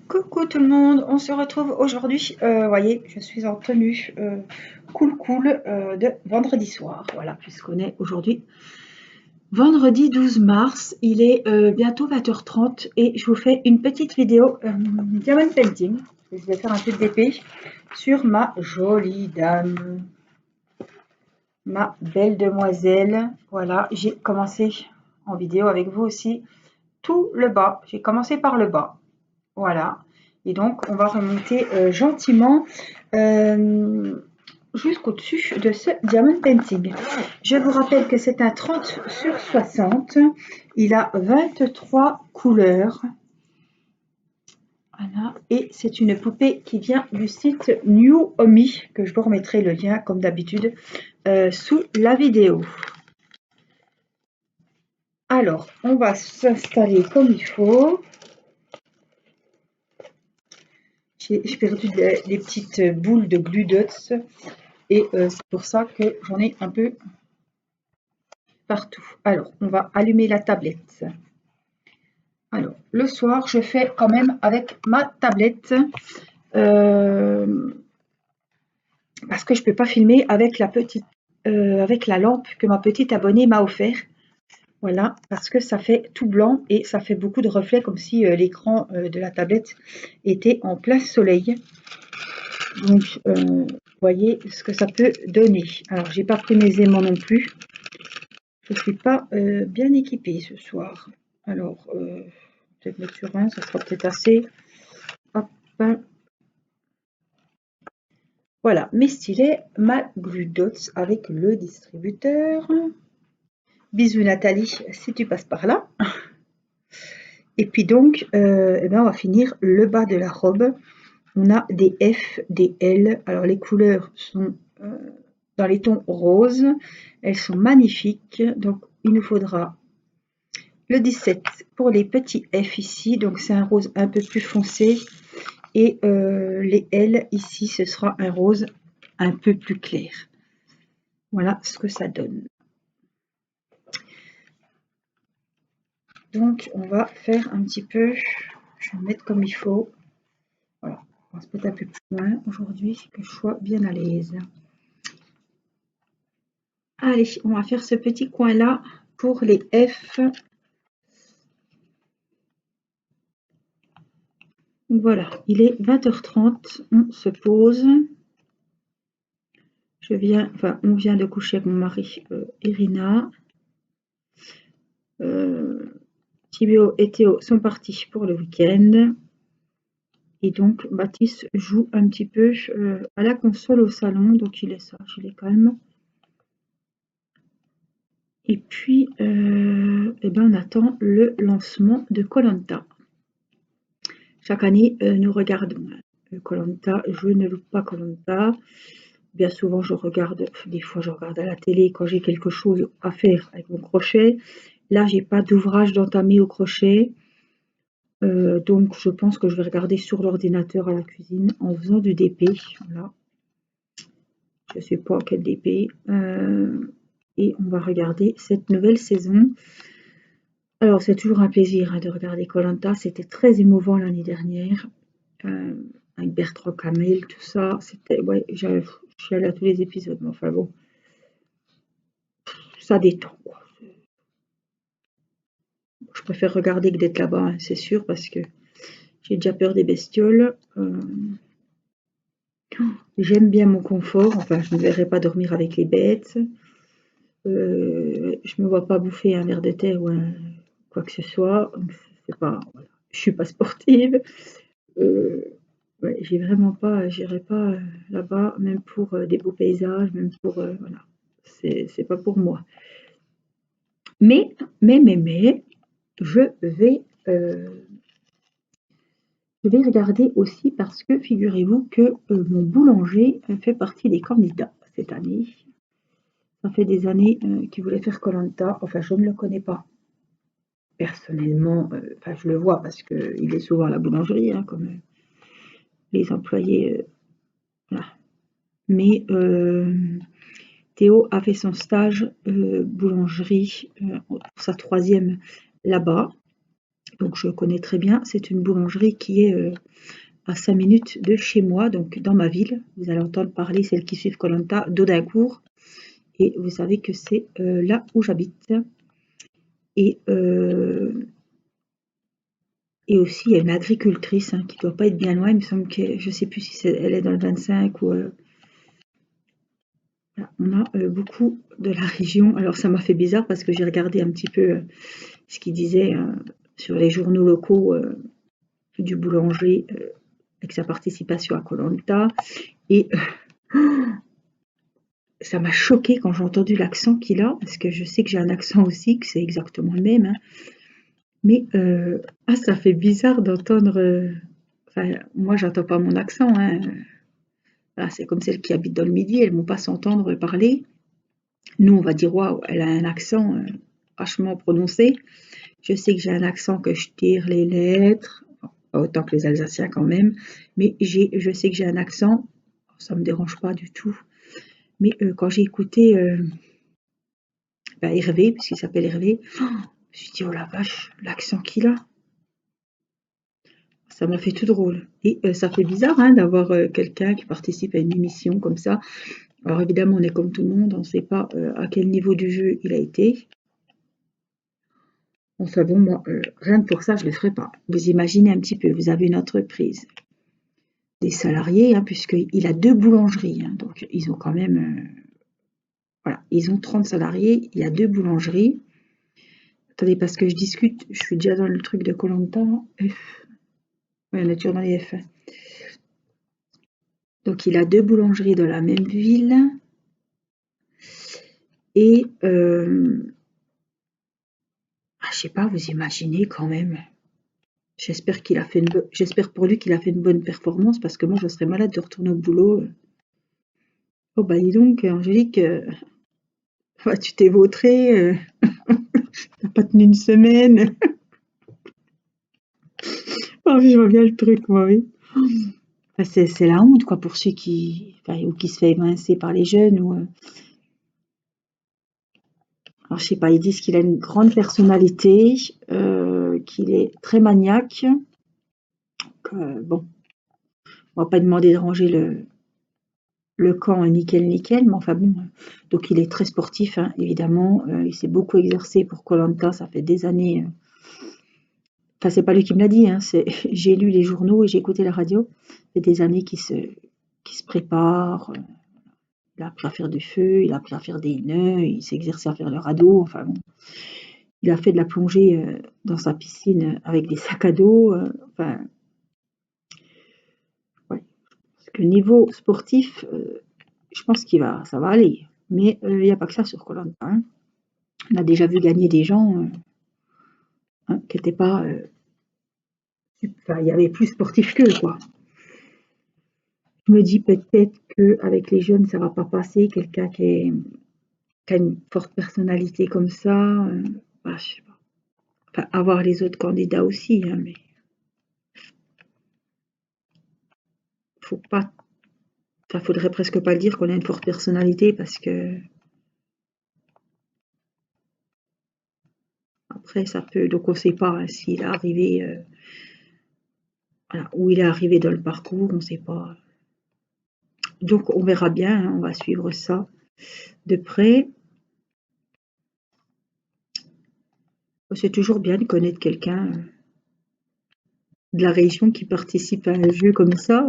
Coucou tout le monde, on se retrouve aujourd'hui. Voyez, je suis en tenue cool de vendredi soir. Voilà, puisqu'on est aujourd'hui vendredi 12 mars. Il est bientôt 20h30 et je vous fais une petite vidéo diamond painting. Je vais faire un peu d'épée sur ma jolie dame, ma belle demoiselle. Voilà, j'ai commencé en vidéo avec vous aussi tout le bas. J'ai commencé par le bas. Voilà. Et donc, on va remonter gentiment jusqu'au-dessus de ce diamond painting. Je vous rappelle que c'est un 30 sur 60. Il a 23 couleurs. Voilà. Et c'est une poupée qui vient du site New Omi, que je vous remettrai le lien, comme d'habitude, sous la vidéo. Alors, on va s'installer comme il faut. J'ai perdu des petites boules de glue dots et c'est pour ça que j'en ai un peu partout. Alors, on va allumer la tablette. Alors, le soir, je fais quand même avec ma tablette parce que je ne peux pas filmer avec avec la lampe que ma petite abonnée m'a offert. Voilà, parce que ça fait tout blanc et ça fait beaucoup de reflets comme si l'écran de la tablette était en plein soleil. Donc, vous voyez ce que ça peut donner. Alors, j'ai pas pris mes aimants non plus. Je suis pas bien équipée ce soir. Alors, peut-être mettre sur un, ça sera peut-être assez. Hop. Voilà, mes stylets, ma glue dots avec le distributeur. Bisous Nathalie, si tu passes par là. Et puis donc, eh ben, on va finir le bas de la robe. On a des F, des L. Alors les couleurs sont dans les tons roses. Elles sont magnifiques. Donc il nous faudra le 17 pour les petits F ici. Donc c'est un rose un peu plus foncé. Et les L ici, ce sera un rose un peu plus clair. Voilà ce que ça donne. Donc on va faire un petit peu, je vais mettre comme il faut. Voilà, on va se mettre un peu plus loin aujourd'hui, que je sois bien à l'aise. Allez, on va faire ce petit coin là pour les F. Donc voilà, il est 20h30, on se pose. On vient de coucher avec mon mari Irina. Tibio et Théo sont partis pour le week-end. Et donc Baptiste joue un petit peu à la console au salon, donc il est sage, il est calme. Et puis, eh ben, on attend le lancement de koh Lanta. Chaque année, nous regardons koh Lanta. Je ne loupe pas koh Lanta. Bien souvent, je regarde, des fois, je regarde à la télé quand j'ai quelque chose à faire avec mon crochet. Là, j'ai pas d'ouvrage d'entamer au crochet. Donc, je pense que je vais regarder sur l'ordinateur à la cuisine en faisant du DP. Voilà. Je ne sais pas quel DP. Et on va regarder cette nouvelle saison. Alors, c'est toujours un plaisir de regarder koh Lanta. C'était très émouvant l'année dernière. Avec Bertrand Camel, tout ça. C'était, ouais, je suis allée à tous les épisodes, mais enfin bon. Ça détend, quoi. Je préfère regarder que d'être là-bas, hein, c'est sûr, parce que j'ai déjà peur des bestioles. J'aime bien mon confort. Enfin, je ne me verrai pas dormir avec les bêtes. Je me vois pas bouffer un verre de terre ou quoi que ce soit. C'est pas, voilà. Je suis pas sportive. Ouais, j'ai vraiment pas, j'irai pas là-bas, même pour des beaux paysages, même pour voilà. C'est pas pour moi. Mais, je vais regarder aussi parce que figurez-vous que mon boulanger fait partie des candidats cette année. Ça fait des années qu'il voulait faire koh Lanta. Enfin, je ne le connais pas personnellement. Enfin, je le vois parce qu'il est souvent à la boulangerie, hein, comme les employés. Voilà. Mais Théo a fait son stage boulangerie pour sa 3e là-bas. donc je connais très bien. C'est une boulangerie qui est à 5 minutes de chez moi, donc dans ma ville. Vous allez entendre parler, celles qui suivent koh d'Audincourt. Et vous savez que c'est là où j'habite. Et, et aussi, il y a une agricultrice qui ne doit pas être bien loin. Il me semble que je ne sais plus si elle est dans le 25 ou. On a beaucoup de la région. Alors ça m'a fait bizarre parce que j'ai regardé un petit peu ce qu'il disait sur les journaux locaux du boulanger avec sa participation à koh et ça m'a choqué quand j'ai entendu l'accent qu'il a, parce que je sais que j'ai un accent aussi, que c'est exactement le même, mais ça fait bizarre d'entendre. Enfin, moi, j'entends pas mon accent. Voilà, c'est comme celles qui habitent dans le Midi, elles ne vont pas s'entendre parler. Nous, on va dire waouh, elle a un accent vachement prononcé. Je sais que j'ai un accent que je tire les lettres, pas autant que les Alsaciens quand même, mais je sais que j'ai un accent, ça me dérange pas du tout. Mais quand j'ai écouté Hervé, puisqu'il s'appelle Hervé, je me suis dit oh la vache, l'accent qu'il a. Ça m'a fait tout drôle. Et ça fait bizarre d'avoir quelqu'un qui participe à une émission comme ça. Alors évidemment, on est comme tout le monde, on ne sait pas à quel niveau du jeu il a été. Enfin bon, moi, rien que pour ça, je ne le ferai pas. Vous imaginez un petit peu, vous avez une entreprise, des salariés, puisqu'il a 2 boulangeries, donc ils ont quand même, voilà, ils ont 30 salariés, il y a 2 boulangeries. Attendez, parce que je discute, je suis déjà dans le truc de koh F. Oui, on est toujours dans les F. Donc il a 2 boulangeries dans la même ville. Et je sais pas, vous imaginez quand même. J'espère pour lui qu'il a fait une bonne performance, parce que moi je serais malade de retourner au boulot. Oh bah dis donc, Angélique, tu t'es vautrée, t'as pas tenu une semaine. Ah oui, je vois bien le truc, moi, oui. Enfin, c'est la honte, quoi, pour ceux ou qui se fait évincer par les jeunes, ou. Alors, je sais pas, ils disent qu'il a une grande personnalité, qu'il est très maniaque. Bon, on va pas demander de ranger le camp nickel, nickel, mais enfin bon. Donc, il est très sportif, évidemment. Il s'est beaucoup exercé pour koh ça fait des années. Enfin, c'est pas lui qui me l'a dit, j'ai lu les journaux et j'ai écouté la radio. Ça fait des années qu'il se prépare. Il a appris à faire du feu, il a appris à faire des nœuds, il s'est exercé à faire le radeau. Enfin bon, il a fait de la plongée dans sa piscine avec des sacs à dos. Enfin, ouais. Parce que niveau sportif, je pense ça va aller. Mais il n'y a pas que ça sur koh Lanta. On a déjà vu gagner des gens qui n'étaient pas. Enfin, il y avait plus sportif qu'eux, quoi. Je me dis peut-être qu'avec les jeunes, ça va pas passer. Quelqu'un qui a une forte personnalité comme ça, je sais pas. Enfin, avoir les autres candidats aussi, mais faut pas. Enfin, faudrait presque pas le dire qu'on a une forte personnalité, parce que après ça peut. Donc on sait pas s'il est arrivé, voilà, où il est arrivé dans le parcours, on sait pas. Donc on verra bien, on va suivre ça de près. C'est toujours bien de connaître quelqu'un de la région qui participe à un jeu comme ça.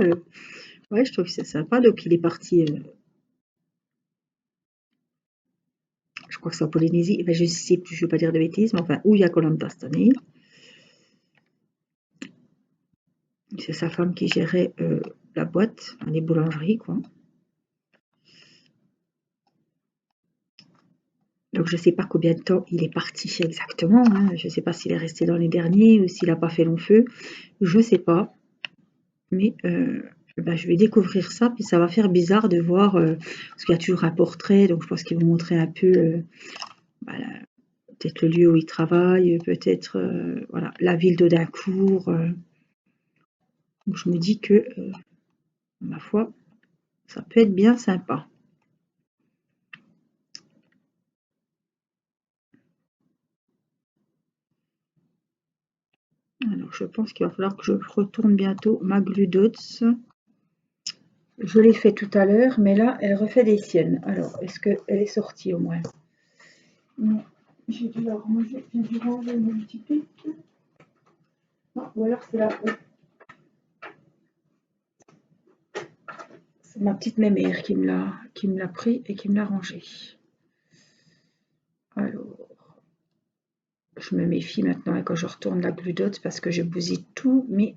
Ouais, je trouve que c'est sympa. Donc il est parti, je crois que c'est en Polynésie. Eh ben, je sais plus, je ne veux pas dire de bêtises, mais enfin, où il y a koh Lanta cette année. C'est sa femme qui gérait la boîte, les boulangeries, quoi. Donc je ne sais pas combien de temps il est parti exactement. Je ne sais pas s'il est resté dans les derniers ou s'il n'a pas fait long feu. Je ne sais pas. Mais je vais découvrir ça, puis ça va faire bizarre de voir, parce qu'il y a toujours un portrait, donc je pense qu'ils vont montrer un peu peut-être le lieu où il travaille, peut-être voilà, la ville d'Audincourt. Donc je me dis que, ma foi, ça peut être bien sympa. Alors, je pense qu'il va falloir que je retourne bientôt ma Gludots. Je l'ai fait tout à l'heure, mais là, elle refait des siennes. Alors, est-ce qu'elle est sortie au moins? Non, j'ai dû la ranger. J'ai dû ranger mon petit pic. Non, ou alors c'est là. C'est ma petite mémère qui me l'a pris et qui me l'a rangé. Alors, je me méfie maintenant quand je retourne la Gludots parce que je bousille tous mes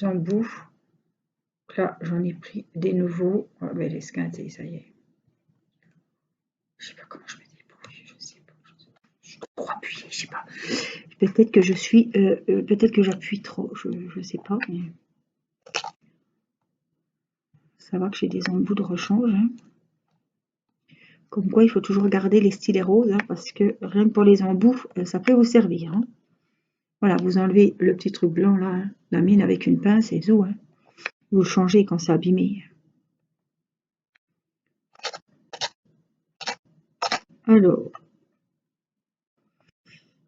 embouts. Là, j'en ai pris des nouveaux. Oh, mais les esquintés, ça y est. Je sais pas comment je me débrouille, je sais pas. Je dois trop appuyer, je sais pas. Peut-être que je suis, peut-être que j'appuie trop, je sais pas. Mais ça va que j'ai des embouts de rechange. Hein. Comme quoi, il faut toujours garder les stylets roses, hein, parce que rien que pour les embouts, ça peut vous servir. Hein. Voilà, vous enlevez le petit truc blanc là, hein, la mine avec une pince et tout. Hein. Vous le changez quand c'est abîmé. Alors,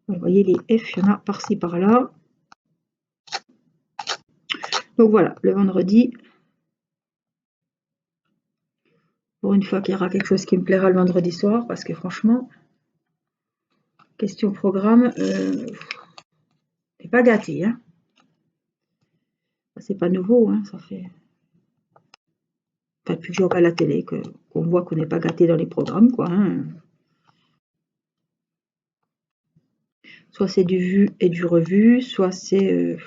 vous voyez les F, il y en a par-ci par-là. Donc voilà, le vendredi, pour une fois qu'il y aura quelque chose qui me plaira le vendredi soir, parce que franchement, question programme, c'est pas gâté. Hein. C'est pas nouveau, hein, ça fait. Enfin, depuis que je regarde la télé, qu'on voit qu'on n'est pas gâté dans les programmes, quoi. Hein. Soit c'est du vu et du revu, soit c'est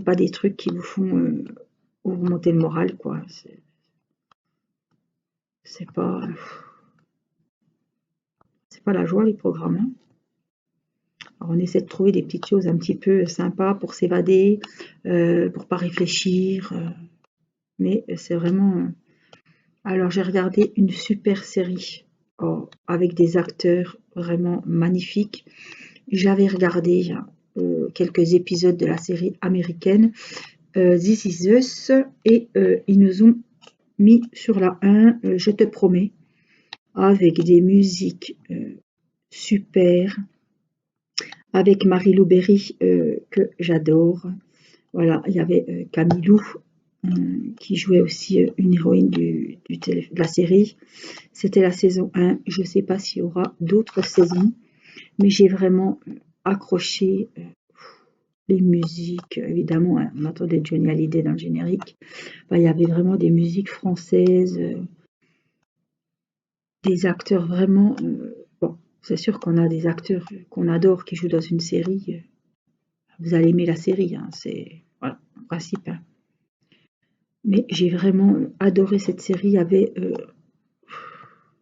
pas des trucs qui vous font augmenter le moral, quoi. C'est pas la joie les programmes. Hein. Alors, on essaie de trouver des petites choses un petit peu sympas pour s'évader, pour pas réfléchir, mais c'est vraiment. Alors j'ai regardé une super série avec des acteurs vraiment magnifiques. J'avais regardé quelques épisodes de la série américaine This Is Us et ils nous ont mis sur la 1, je te promets, avec des musiques super, avec Marie-Lou Berry que j'adore. Voilà, il y avait Camille Lou qui jouait aussi une héroïne de la série. C'était la saison 1. Je ne sais pas s'il y aura d'autres saisons, mais j'ai vraiment accroché les musiques. Évidemment, hein, on entendait Johnny Hallyday dans le générique. Il y avait vraiment des musiques françaises, des acteurs vraiment. Bon, c'est sûr qu'on a des acteurs qu'on adore qui jouent dans une série. Vous allez aimer la série, hein, c'est voilà, le principe. Hein. Mais j'ai vraiment adoré cette série. Il y avait, je ne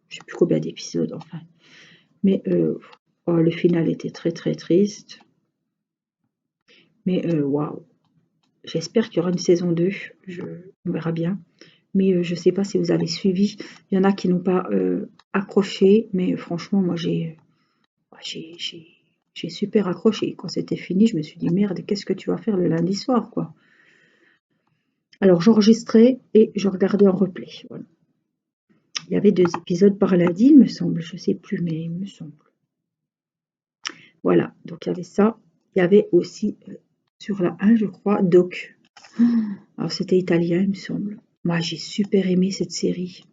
sais plus combien d'épisodes, enfin. Mais le final était très très triste. Mais waouh, j'espère qu'il y aura une saison 2. On verra bien. Mais je ne sais pas si vous avez suivi. Il y en a qui n'ont pas accroché. Mais franchement, moi, j'ai super accroché. Quand c'était fini, je me suis dit, merde, qu'est-ce que tu vas faire le lundi soir, quoi. Alors, j'enregistrais et je regardais en replay. Voilà. Il y avait 2 épisodes par lundi, il me semble. Je ne sais plus, mais il me semble. Voilà, donc il y avait ça. Il y avait aussi, sur la 1, je crois, Doc. Alors, c'était italien, il me semble. Moi, j'ai super aimé cette série.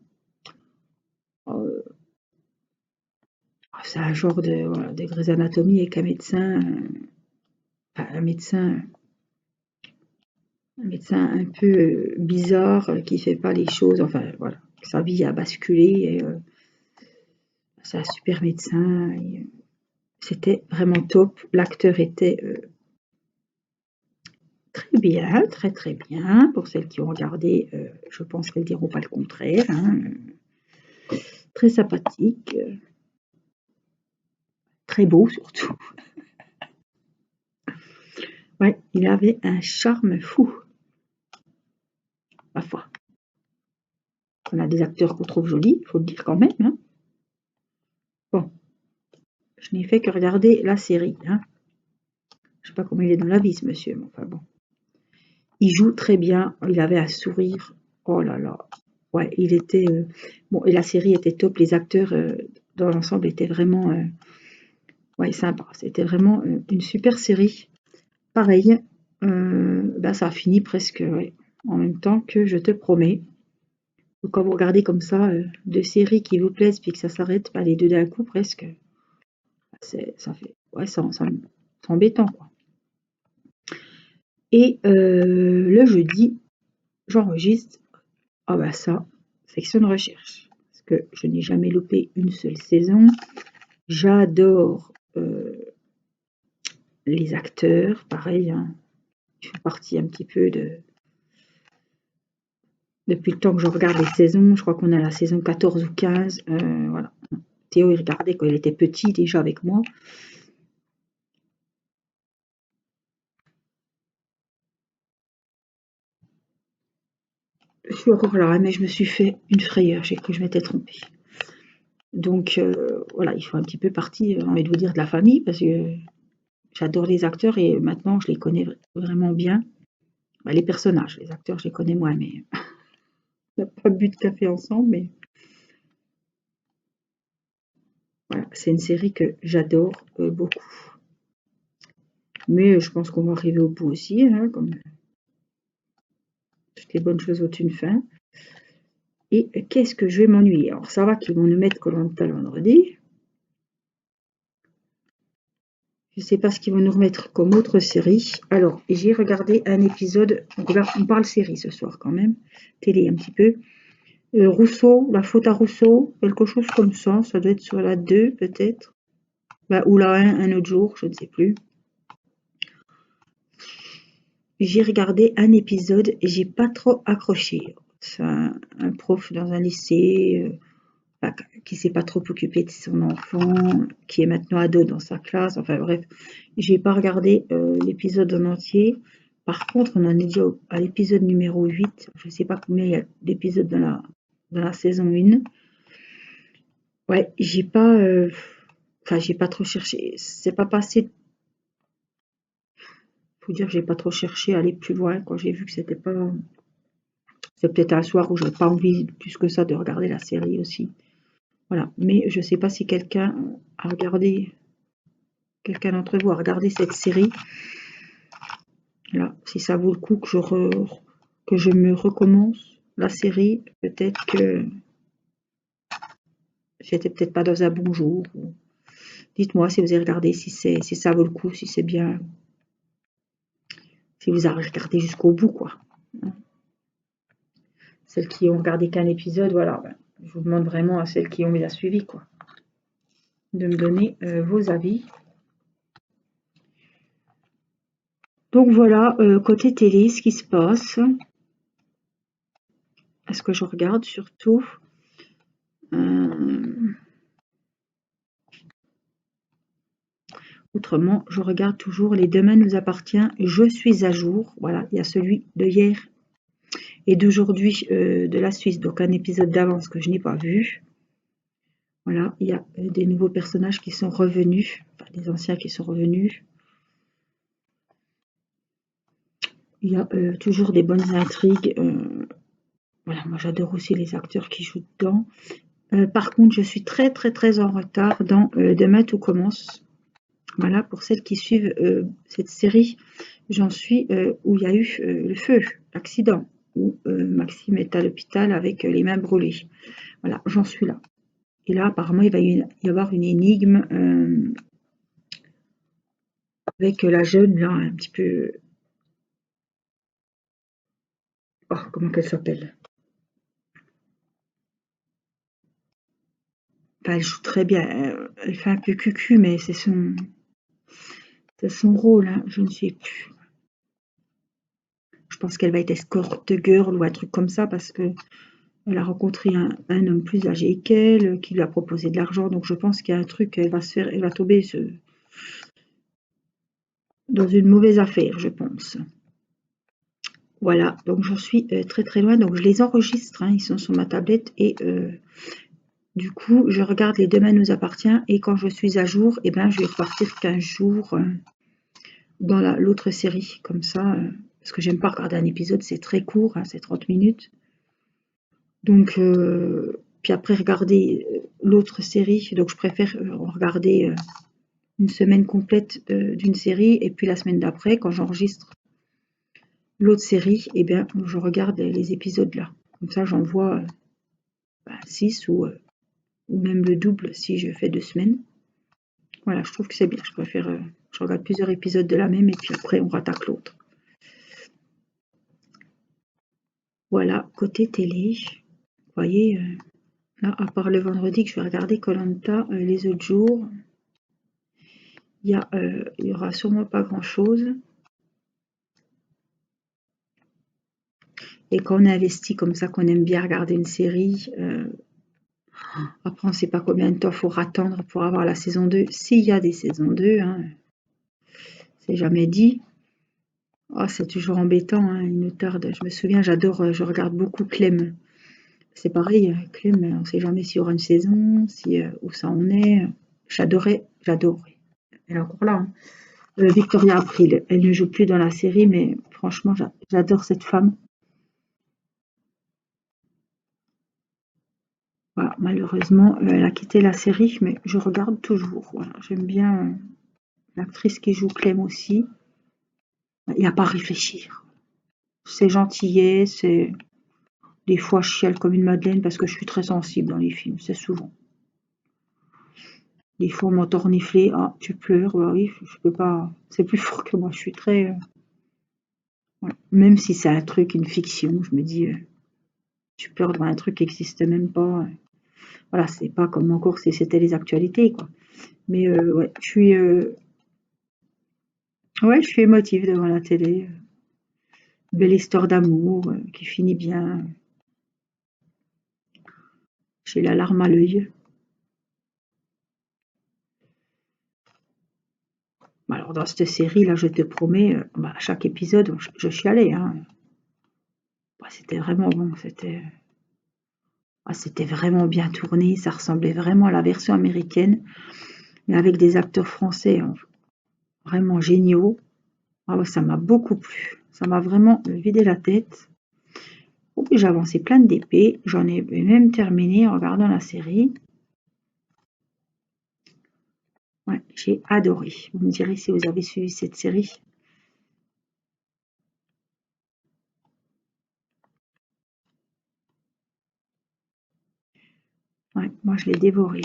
C'est un genre de Grey's Anatomy avec un médecin, un médecin un peu bizarre qui fait pas les choses, enfin voilà, sa vie a basculé et c'est un super médecin. C'était vraiment top. L'acteur était très bien, très très bien. Pour celles qui ont regardé, je pense qu'elles diront pas le contraire. Hein. Très sympathique, très beau surtout. Ouais, il avait un charme fou, ma foi. On a des acteurs qu'on trouve jolis, il faut le dire quand même. Hein. Bon, je n'ai fait que regarder la série. Hein. Je sais pas comment il est dans la vie, ce monsieur, mais enfin bon. Il joue très bien, il avait un sourire. Oh là là. Ouais, il était. Bon, et la série était top, les acteurs dans l'ensemble étaient vraiment ouais, sympas. C'était vraiment une super série pareil, ça a fini presque en même temps que Je te promets. Donc, quand vous regardez comme ça, deux séries qui vous plaisent puis que ça s'arrête, les deux d'un coup presque, ça fait, ouais, c'est embêtant, quoi. Et le jeudi, j'enregistre, ça, section de recherche, parce que je n'ai jamais loupé une seule saison. J'adore les acteurs, pareil, hein, je fais partie un petit peu depuis le temps que je regarde les saisons, je crois qu'on a la saison 14 ou 15, voilà. Théo, il regardait quand il était petit déjà avec moi. Je suis encore là, mais je me suis fait une frayeur, j'ai cru que je m'étais trompée. Donc voilà, il faut un petit peu partie, j'ai envie de vous dire, de la famille, parce que j'adore les acteurs et maintenant je les connais vraiment bien. Les personnages, les acteurs, je les connais moins, mais on n'a pas bu de café ensemble, mais voilà, c'est une série que j'adore beaucoup. Mais je pense qu'on va arriver au bout aussi, hein, comme toutes les bonnes choses ont une fin. Et qu'est-ce que je vais m'ennuyer? Alors ça va qu'ils vont nous mettre Koh-Lanta le vendredi. Je ne sais pas ce qu'ils vont nous remettre comme autre série. Alors, j'ai regardé un épisode. Donc là, on parle série ce soir quand même. Télé un petit peu. Rousseau, la faute à Rousseau, quelque chose comme ça. Ça doit être sur la 2 peut-être. Ou la 1 un autre jour, je ne sais plus. J'ai regardé un épisode et j'ai pas trop accroché. C'est un prof dans un lycée qui s'est pas trop occupé de son enfant, qui est maintenant ado dans sa classe. Enfin bref, j'ai pas regardé l'épisode en entier. Par contre, on en est déjà à l'épisode numéro 8. Je sais pas combien il y a d'épisodes dans la saison 1. Ouais, j'ai pas trop cherché. C'est pas passé. Faut dire que j'ai pas trop cherché à aller plus loin quand j'ai vu que c'était pas. C'est peut-être un soir où j'ai pas envie plus que ça de regarder la série aussi. Voilà. Mais je sais pas si quelqu'un a regardé, quelqu'un d'entre vous a regardé cette série. Là, si ça vaut le coup que je me recommence la série, peut-être que j'étais peut-être pas dans un bon jour. Dites-moi si vous avez regardé, si ça vaut le coup, si c'est bien, si vous avez regardé jusqu'au bout, quoi. Celles qui ont regardé qu'un épisode, voilà, je vous demande vraiment à celles qui ont bien suivi, quoi, de me donner vos avis. Donc voilà, côté télé, ce qui se passe. Est-ce que je regarde surtout Autrement, je regarde toujours Les Demain nous appartient, Je suis à jour. Voilà, il y a celui de hier et d'aujourd'hui de la Suisse, donc un épisode d'avance que je n'ai pas vu. Voilà, il y a des nouveaux personnages qui sont revenus, enfin des anciens qui sont revenus. Il y a toujours des bonnes intrigues. Voilà, moi j'adore aussi les acteurs qui jouent dedans. Par contre, je suis très très très en retard dans Demain tout commence. Voilà, pour celles qui suivent cette série, j'en suis où il y a eu le feu, l'accident, où Maxime est à l'hôpital avec les mains brûlées. Voilà, j'en suis là. Et là, apparemment, il va y avoir une énigme avec la jeune, là, un petit peu... Oh, comment qu'elle s'appelle? Enfin, elle joue très bien. Elle fait un peu cucu, mais c'est son rôle, hein, je ne sais plus. Je pense qu'elle va être escort girl ou un truc comme ça parce que elle a rencontré un homme plus âgé qu'elle qui lui a proposé de l'argent. Donc je pense qu'il y a un truc, elle va tomber dans une mauvaise affaire, je pense. Voilà, donc j'en suis très très loin. Donc je les enregistre, hein, ils sont sur ma tablette et du coup je regarde Les Demain nous appartient et quand je suis à jour, eh ben, je vais repartir 15 jours dans l'autre série. Comme ça, parce que j'aime pas regarder un épisode, c'est très court, hein, c'est 30 minutes. Donc, puis après regarder l'autre série, donc je préfère regarder une semaine complète d'une série, et puis la semaine d'après, quand j'enregistre l'autre série, eh bien, je regarde les épisodes là. Comme ça, j'en vois 6 ou même le double si je fais 2 semaines. Voilà, je trouve que c'est bien. Je préfère, je regarde plusieurs épisodes de la même et puis après on rattaque l'autre. Voilà, côté télé, vous voyez, là, à part le vendredi que je vais regarder koh les autres jours, il y aura sûrement pas grand-chose. Et quand on investit comme ça, qu'on aime bien regarder une série, après on ne sait pas combien de temps il faut attendre pour avoir la saison 2, s'il y a des saisons 2, hein, c'est jamais dit. Oh, c'est toujours embêtant, hein, il nous tarde. Je me souviens, j'adore, je regarde beaucoup Clem. C'est pareil, Clem, on ne sait jamais s'il y aura une saison, si, où ça en est. J'adorais. Elle est encore là, hein. Victoria Abril, elle ne joue plus dans la série, mais franchement, j'adore cette femme. Voilà, malheureusement, elle a quitté la série, mais je regarde toujours. Voilà, j'aime bien l'actrice qui joue Clem aussi. Il n'y a pas à réfléchir. C'est gentillet, c'est... Des fois, je chiale comme une madeleine parce que je suis très sensible dans les films, c'est souvent. Des fois, on m'entend renifler. Ah, tu pleures? Bah oui, je peux pas. C'est plus fort que moi. Je suis très. Voilà. Même si c'est un truc, une fiction, je me dis, tu pleures devant un truc qui n'existe même pas. Voilà, c'est pas comme encore si c'était les actualités, quoi. Mais ouais, ouais, je suis émotive devant la télé. Belle histoire d'amour qui finit bien. J'ai la larme à l'œil. Alors dans cette série là, je te promets, à chaque épisode, je chialais, hein. C'était vraiment bon, c'était vraiment bien tourné, ça ressemblait vraiment à la version américaine, mais avec des acteurs français vraiment géniaux. Ah ouais, ça m'a beaucoup plu, ça m'a vraiment vidé la tête. Oh, j'ai avancé plein d'épées, j'en ai même terminé en regardant la série. Ouais, j'ai adoré. Vous me direz si vous avez suivi cette série. Ouais, moi je l'ai dévoré.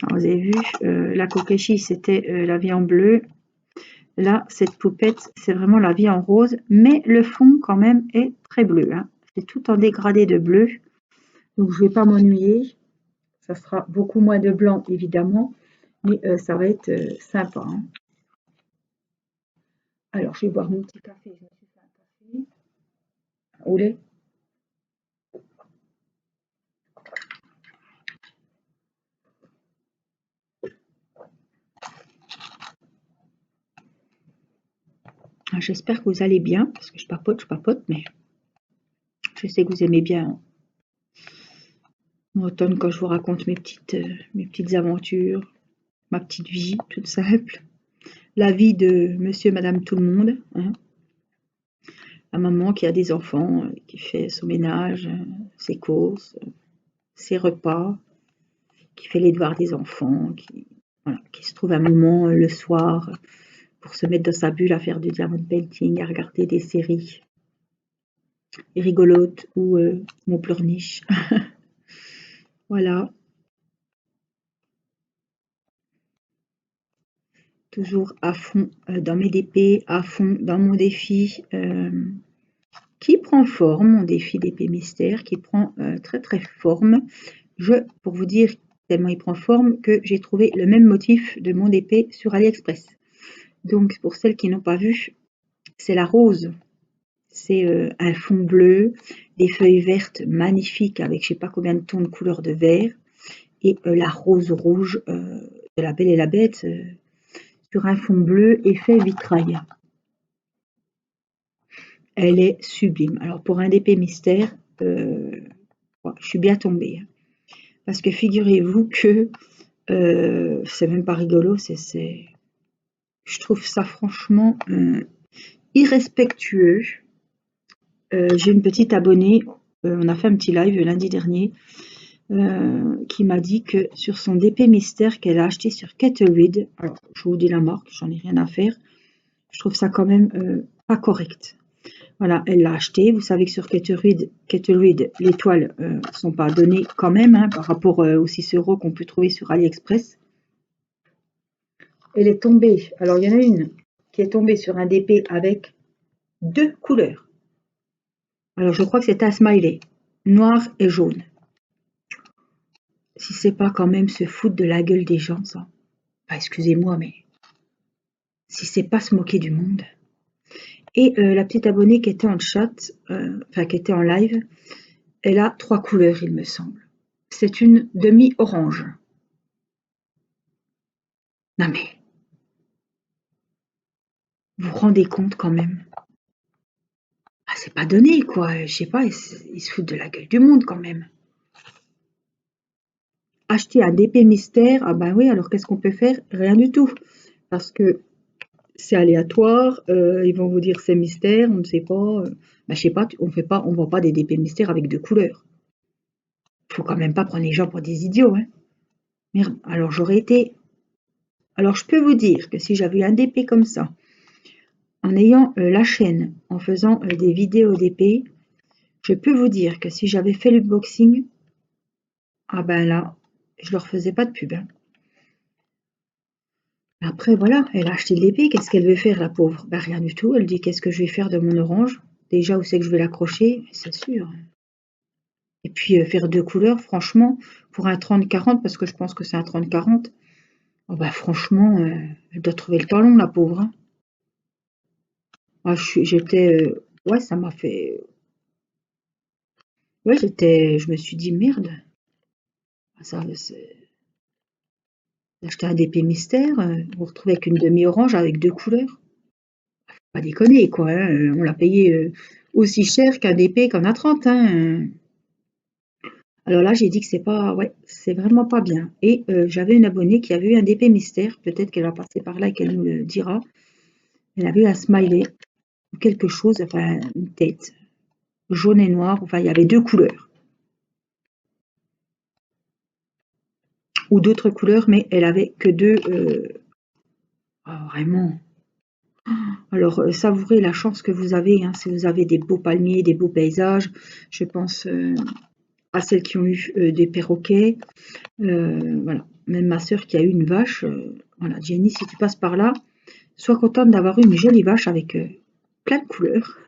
Alors, vous avez vu, la Kokeshi, c'était la vie en bleu. Là, cette poupette, c'est vraiment la vie en rose, mais le fond quand même est très bleu, hein. C'est tout en dégradé de bleu, donc je ne vais pas m'ennuyer. Ça sera beaucoup moins de blanc, évidemment, mais ça va être sympa, hein. Alors, je vais boire mon petit café. Je me suis fait un café au lait. J'espère que vous allez bien, parce que je papote, mais je sais que vous aimez bien m'entendre quand je vous raconte mes petites aventures, ma petite vie toute simple, la vie de monsieur et madame tout le monde, hein. La maman qui a des enfants, qui fait son ménage, ses courses, ses repas, qui fait les devoirs des enfants, voilà, qui se trouve un moment le soir pour se mettre dans sa bulle à faire du diamond painting, à regarder des séries rigolotes ou mon pleurniche. Voilà, toujours à fond dans mes DP, à fond dans mon défi qui prend forme, mon défi d'épée mystère, qui prend très très forme. Pour vous dire tellement il prend forme, que j'ai trouvé le même motif de mon épée sur AliExpress. Donc pour celles qui n'ont pas vu, c'est la rose. C'est un fond bleu, des feuilles vertes magnifiques avec je sais pas combien de tons de couleur de vert, et la rose rouge de La Belle et la Bête sur un fond bleu effet vitrail. Elle est sublime. Alors pour un DP mystère, je suis bien tombée. Parce que figurez-vous que c'est même pas rigolo, je trouve ça franchement irrespectueux j'ai une petite abonnée, on a fait un petit live lundi dernier, qui m'a dit que sur son DP mystère qu'elle a acheté sur Kettleweed, alors je vous dis la marque, j'en ai rien à faire, je trouve ça quand même pas correct. Voilà, elle l'a acheté. Vous savez que sur Kettleweed, les toiles sont pas données quand même, hein, par rapport aux 6 € qu'on peut trouver sur AliExpress. Elle est tombée, alors il y en a une qui est tombée sur un DP avec 2 couleurs. Alors je crois que c'est un smiley, noir et jaune. Si c'est pas quand même se foutre de la gueule des gens, ça. Enfin, excusez-moi, mais si c'est pas se moquer du monde. Et la petite abonnée qui était en chat, enfin qui était en live, elle a 3 couleurs, il me semble. C'est une demi-orange. Non mais, vous vous rendez compte quand même? Ah, c'est pas donné, quoi. Je sais pas, ils se foutent de la gueule du monde quand même. Acheter un DP mystère, ah ben oui, alors qu'est-ce qu'on peut faire? Rien du tout. Parce que c'est aléatoire, ils vont vous dire c'est mystère, on ne sait pas. Ben, je sais pas, on vend pas des DP mystères avec 2 couleurs. Faut quand même pas prendre les gens pour des idiots, hein. Merde, alors j'aurais été. Alors je peux vous dire que si j'avais eu un DP comme ça, en ayant la chaîne, en faisant des vidéos DP, je peux vous dire que si j'avais fait l'unboxing, ah ben là, je leur faisais pas de pub, hein. Après voilà, elle a acheté de l'épée, qu'est-ce qu'elle veut faire la pauvre? Ben rien du tout, elle dit qu'est-ce que je vais faire de mon orange? Déjà où c'est que je vais l'accrocher? C'est sûr. Et puis faire 2 couleurs, franchement, pour un 30-40, parce que je pense que c'est un 30-40, oh bah franchement, elle doit trouver le temps long la pauvre, hein. Ah j'étais, ouais ça m'a fait, ouais je me suis dit: «Merde, ça c'est acheter un DP mystère, vous retrouvez avec une demi-orange avec 2 couleurs». Pas déconner quoi, hein, on l'a payé aussi cher qu'un DP qu'en a 30, hein. Alors là, j'ai dit que c'est pas, ouais, c'est vraiment pas bien. Et j'avais une abonnée qui avait eu un DP mystère, peut-être qu'elle va passer par là et qu'elle nous le dira. Elle avait eu un smiley ou quelque chose, enfin une tête jaune et noire, enfin il y avait 2 couleurs ou d'autres couleurs, mais elle avait que 2. Ah vraiment. Alors savourez la chance que vous avez, hein, si vous avez des beaux palmiers, des beaux paysages. Je pense à celles qui ont eu des perroquets. Voilà. Même ma sœur qui a eu une vache. Voilà, Jenny, si tu passes par là, sois contente d'avoir eu une jolie vache avec plein de couleurs.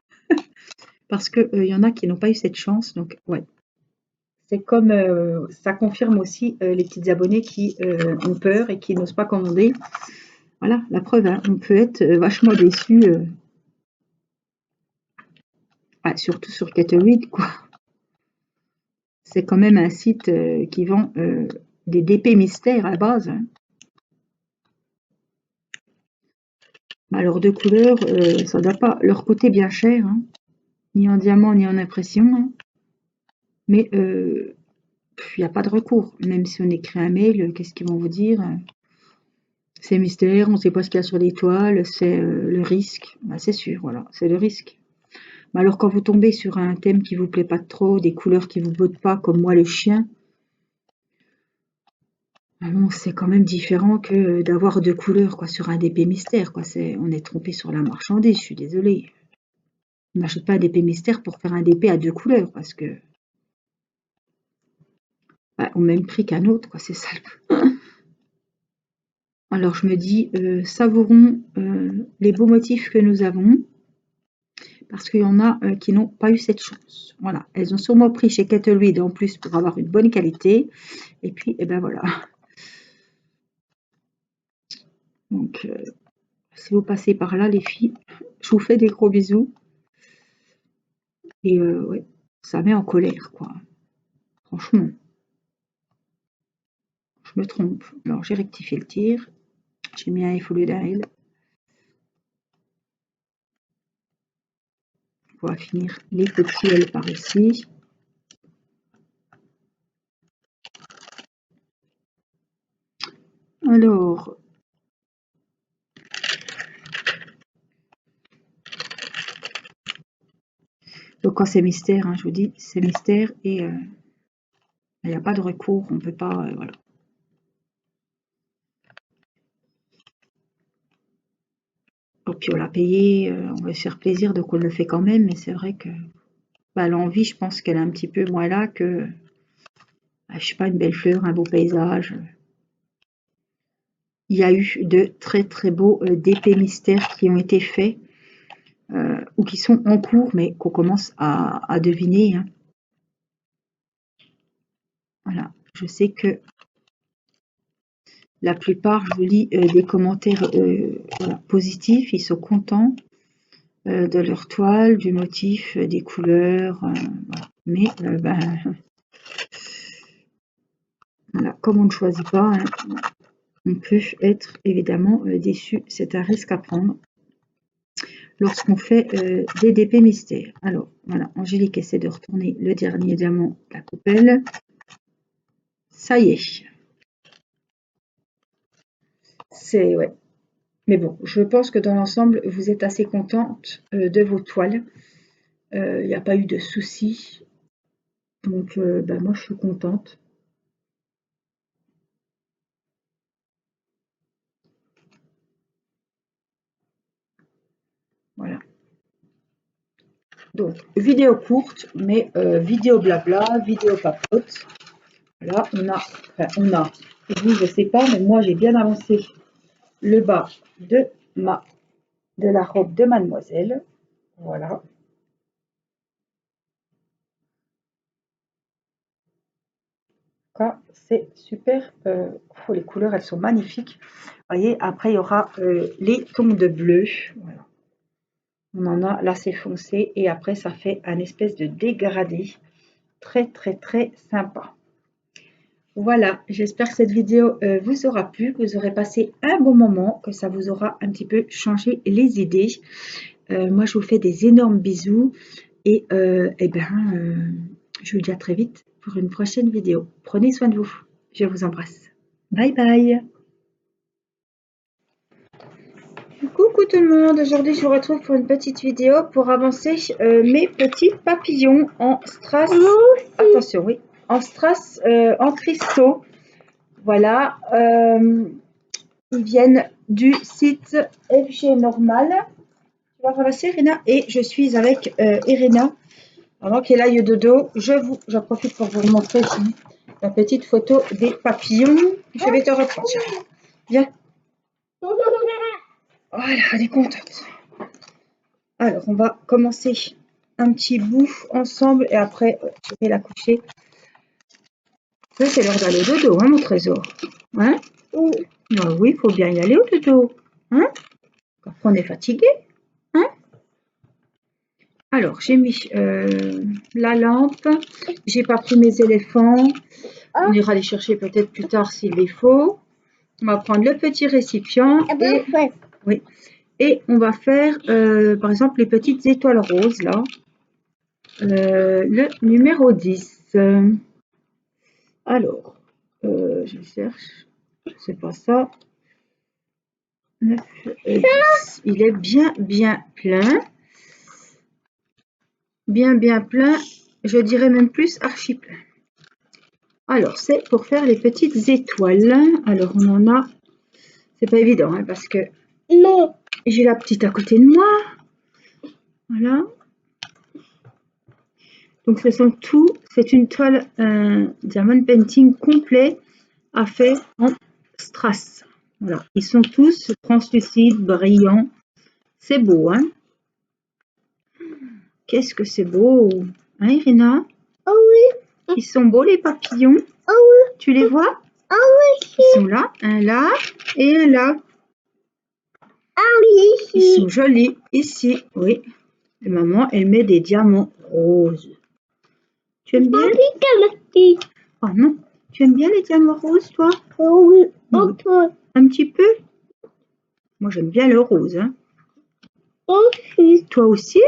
Parce qu'il y en a qui n'ont pas eu cette chance. Donc, ouais. C'est comme ça confirme aussi les petites abonnées qui ont peur et qui n'osent pas commander. Voilà, la preuve, hein, on peut être vachement déçu, surtout sur Kettleweed, quoi. C'est quand même un site qui vend des DP mystères à la base, hein. Alors de couleurs, ça ne doit pas leur coûter bien cher, hein, ni en diamant ni en impression, hein. Mais il n'y a pas de recours. Même si on écrit un mail, qu'est-ce qu'ils vont vous dire? C'est mystère, on ne sait pas ce qu'il y a sur les toiles, c'est le risque. Bah, c'est sûr, voilà, c'est le risque. Mais alors quand vous tombez sur un thème qui vous plaît pas trop, des couleurs qui vous bottent pas, comme moi le chien, bon, c'est quand même différent que d'avoir 2 couleurs quoi, sur un DP mystère, quoi. On est trompé sur la marchandise, je suis désolée. On n'achète pas un DP mystère pour faire un DP à 2 couleurs, parce que au même prix qu'un autre, quoi, c'est ça. Alors je me dis, savourons les beaux motifs que nous avons, parce qu'il y en a qui n'ont pas eu cette chance. Voilà, elles ont sûrement pris chez Kettleweed en plus pour avoir une bonne qualité. Et puis, et ben voilà. Donc, si vous passez par là, les filles, je vous fais des gros bisous. Et ouais, ça met en colère, quoi. Franchement, je me trompe. Alors, j'ai rectifié le tir. J'ai mis un F au lieu d'un L. On va finir les petits L par ici. Alors, Donc quand c'est mystère, hein, je vous dis, c'est mystère et il n'y a pas de recours, on ne peut pas, voilà. Et puis on l'a payé, on va se faire plaisir, donc on le fait quand même, mais c'est vrai que bah, l'envie, je pense qu'elle est un petit peu moins là que, bah, je sais pas, une belle fleur, un beau paysage. Il y a eu de très très beaux DP mystères qui ont été faits ou qui sont en cours, mais qu'on commence à deviner. Hein. Voilà, je sais que la plupart, je lis des commentaires voilà, positifs, ils sont contents de leur toile, du motif, des couleurs, voilà. Mais ben, voilà, comme on ne choisit pas, hein, on peut être évidemment déçu. C'est un risque à prendre lorsqu'on fait des DP mystères. Alors, voilà, Angélique essaie de retourner le dernier diamant de la coupelle. Ça y est. C'est, ouais. Mais bon, je pense que dans l'ensemble, vous êtes assez contente de vos toiles. Il n'y a pas eu de soucis. Donc, ben, moi, je suis contente. Voilà. Donc, vidéo courte, mais vidéo blabla, vidéo papote. Là, on a, vous, je sais pas, mais moi, j'ai bien avancé le bas de la robe de mademoiselle. Voilà. Ça, c'est super. Les couleurs, elles sont magnifiques. Vous voyez, après, il y aura les tons de bleu. Voilà. On en a, là, c'est foncé. Et après, ça fait un espèce de dégradé. Très, très, très sympa. Voilà, j'espère que cette vidéo vous aura plu, que vous aurez passé un bon moment, que ça vous aura un petit peu changé les idées. Moi, je vous fais des énormes bisous et je vous dis à très vite pour une prochaine vidéo. Prenez soin de vous. Je vous embrasse. Bye bye. Coucou tout le monde, aujourd'hui je vous retrouve pour une petite vidéo pour avancer mes petits papillons en strass. Attention, oui, en strass, en cristaux. Voilà, ils viennent du site FG Normal. Tu vas ramasser Irina et je suis avec Irina. Avant qu'elle aille dodo, j'en profite pour vous montrer la petite photo des papillons. Je vais te reprendre. Viens. Voilà, elle est contente. Alors, on va commencer un petit bout ensemble et après, je vais la coucher. C'est l'heure d'aller au dodo, hein, mon trésor. Hein? Oui. Ah oui, il faut bien y aller au dodo. Hein? Après, on est fatigué. Hein? Alors, j'ai mis la lampe. J'ai pas pris mes éléphants. On ira les chercher peut-être plus tard s'il les faut. On va prendre le petit récipient et, oui, et on va faire, par exemple, les petites étoiles roses, là. Le numéro 10. Alors, je cherche. C'est pas ça. 9 et 10. Il est bien, bien plein. Bien, bien plein. Je dirais même plus archi plein. Alors, c'est pour faire les petites étoiles. Alors, on en a. C'est pas évident, hein, parce que non, j'ai la petite à côté de moi. Voilà. Donc, ce sont tout. C'est une toile, un diamond painting complet à faire en strass. Voilà. Ils sont tous translucides, brillants. C'est beau, hein? Qu'est-ce que c'est beau! Hein, Irina? Oh oui! Ils sont beaux, les papillons. Oh oui! Tu les vois? Oh oui! Ils sont là, un là et un là. Ah oui, ici! Ils sont jolis, ici, oui. Et maman, elle met des diamants roses. Tu aimes bien? Oh non! Tu aimes bien les diamants roses, toi? Oh oui, un peu. Un petit peu? Moi, j'aime bien le rose, hein. Aussi. Toi aussi?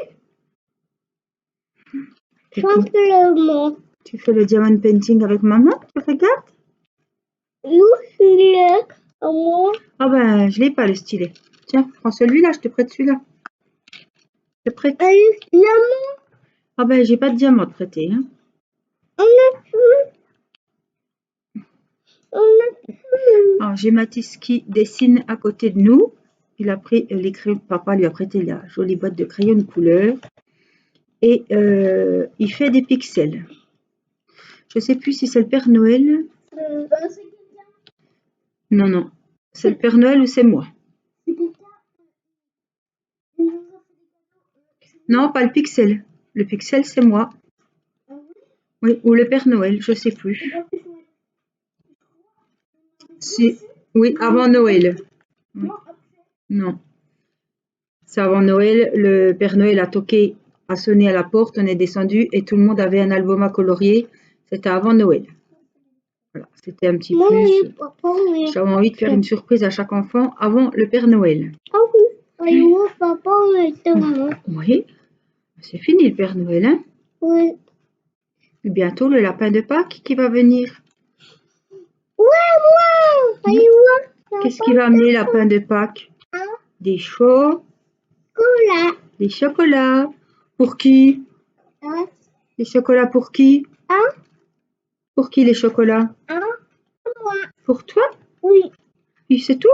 Simplement. Tu fais le diamond painting avec maman? Tu regardes? Le stylet. Ah ben, je l'ai pas le stylet. Tiens, prends celui-là, je te prête celui-là. Je te prête. Le diamant. Ah ben, j'ai pas de diamant de prêter. Hein. Alors, j'ai Mathis qui dessine à côté de nous. Il a pris les crayons. Papa lui a prêté la jolie boîte de crayons de couleur. Et il fait des pixels. Je sais plus si c'est le Père Noël. Non, non. C'est le Père Noël ou c'est moi? Non, pas le pixel. Le pixel, c'est moi. Oui, ou le Père Noël, je sais plus. Si. Oui, avant Noël. Oui. Non. C'est avant Noël. Le Père Noël a toqué, a sonné à la porte. On est descendu et tout le monde avait un album à colorier. C'était avant Noël. Voilà, c'était un petit plus. J'avais envie de faire une surprise à chaque enfant avant le Père Noël. Oui, c'est fini le Père Noël, hein? Oui. Et bientôt le lapin de Pâques qui va venir. Qu'est-ce qui va amener le lapin de Pâques? Des des chocolats. Pour qui? Des chocolats pour qui? Pour qui les chocolats? Pour toi? Oui. Et c'est tout?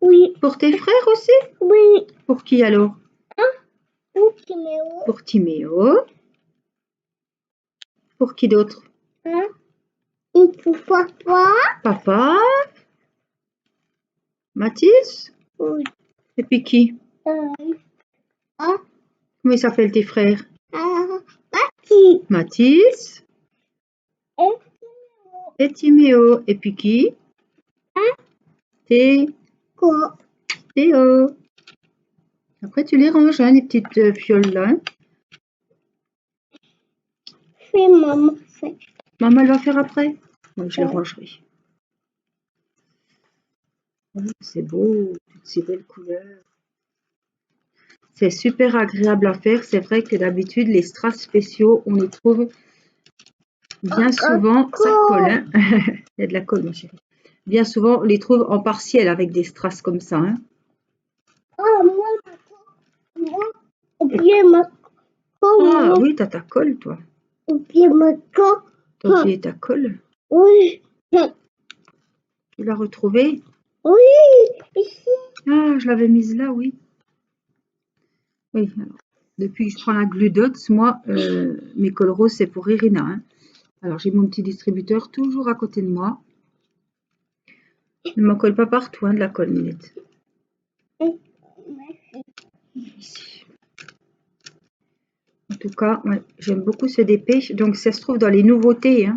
Oui. Pour tes frères aussi? Oui. Pour qui alors? Pour Timéo. Pour Timéo. Pour qui d'autre? Et pour papa. Papa? Mathis? Oui. Et puis qui? Ah. Comment ils s'appellent tes frères? Mati. Mathis et Timéo. Et puis qui? Théo. Après, tu les ranges, hein, les petites fioles là. Hein. Fais maman. Fais. Maman, elle va faire après? Moi, je les rangerai. Oh, c'est beau, toutes ces belles couleurs. C'est super agréable à faire. C'est vrai que d'habitude, les strass spéciaux, on les trouve bien souvent. Ça colle, hein. Il y a de la colle, ma chérie. Bien souvent, on les trouve en partiel avec des strass comme ça. Hein. Ah, moi, oublié ma colle. Ah oui, t'as ta colle, toi. Oublié ma colle. T'as oublié ta colle. Oui. Tu l'as retrouvée? Oui, ici. Ah, je l'avais mise là, oui. Oui, alors, depuis que je prends la Glue Dots, moi, mes cols roses, c'est pour Irina. Hein. Alors, j'ai mon petit distributeur toujours à côté de moi. Ne m'en colle pas partout, hein, de la colle, Minette. Ici. En tout cas, ouais, j'aime beaucoup ce dépêche. Donc, ça se trouve dans les nouveautés. Hein.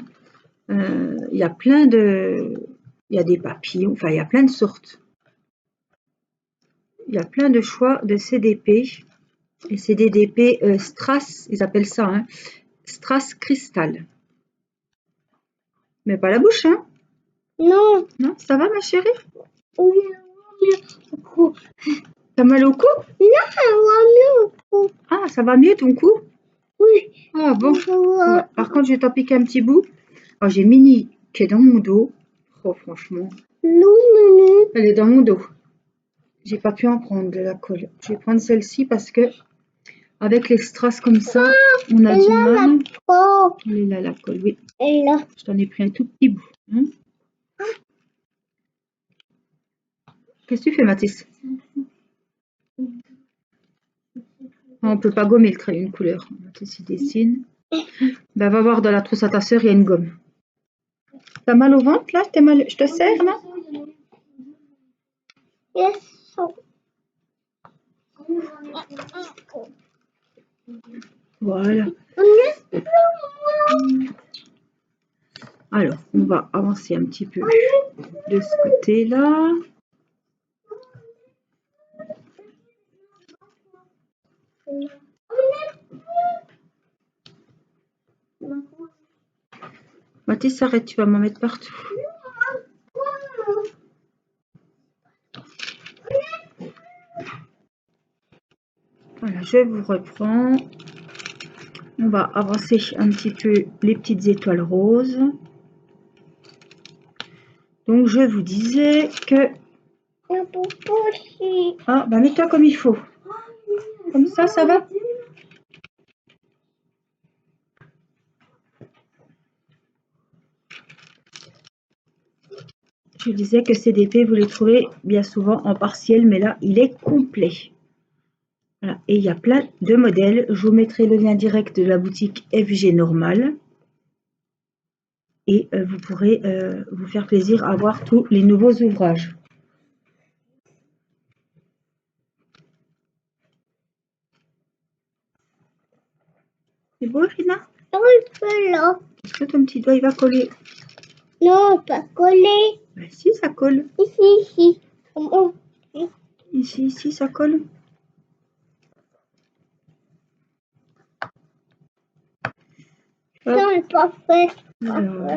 Il y a plein de... Il y a des papillons, enfin, il y a plein de sortes. Il y a plein de choix de CDP. Et c'est des DP strass, ils appellent ça, hein, strass cristal. Mais pas la bouche, hein? Non. Non, ça va, ma chérie? Oui, oui. T'as mal au cou? Non, ça va mieux au cou. Ah, ça va mieux ton cou? Oui. Ah bon. Ouais. Par contre, je vais t'en piquer un petit bout. Oh, j'ai Mini qui est dans mon dos. Oh, franchement. Non, Mini. Elle est dans mon dos. J'ai pas pu en prendre de la colle. Je vais prendre celle-ci parce que avec les strass comme ça, on a du mal. Elle est là, la colle, oui. Et là. Je t'en ai pris un tout petit bout. Hein. Qu'est-ce que tu fais, Mathis? On peut pas gommer le crayon de couleur. Mathis, il dessine. Ben, va voir dans la trousse à ta sœur, il y a une gomme. T'as mal au ventre, là? T'es mal... Je te serre, non? Yes. Voilà. Alors, on va avancer un petit peu de ce côté-là. Mathis, arrête, tu vas m'en mettre partout. Voilà, je vous reprends. On va avancer un petit peu les petites étoiles roses. Donc, je vous disais que... Ah, bah mets-toi comme il faut. Comme ça va? Je disais que CDP, vous les trouvez bien souvent en partiel, mais là, il est complet. Voilà. Et il y a plein de modèles. Je vous mettrai le lien direct de la boutique FG Normal. Et vous pourrez vous faire plaisir à voir tous les nouveaux ouvrages. C'est beau, Rina? Un peu là. Est-ce que ton petit doigt, il va coller? Non, pas collé. Ben, si, ça colle. Ici, ici. Comment? Ici, ça colle. Non, c'est pas fait. Alors,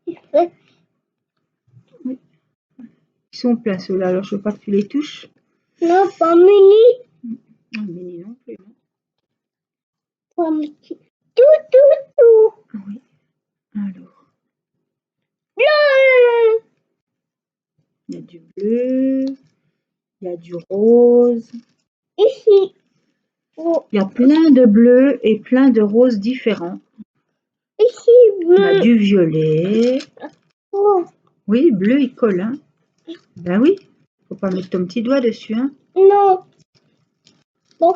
C'est fait. oui. Ils sont pleins ceux-là, alors je ne veux pas que tu les touches. Non, pas mini. Ah, mini non plus. Non. Pas mini. Tout. Ah oui. Alors, Bleu. il y a du bleu, il y a du rose. Ici. Oh. Il y a plein de bleus et plein de roses différents. Ici, Il y a bleu. du violet. Oh. Oui, bleu, il colle. Hein. Ben oui, faut pas mettre ton petit doigt dessus. Hein. Non. Bon.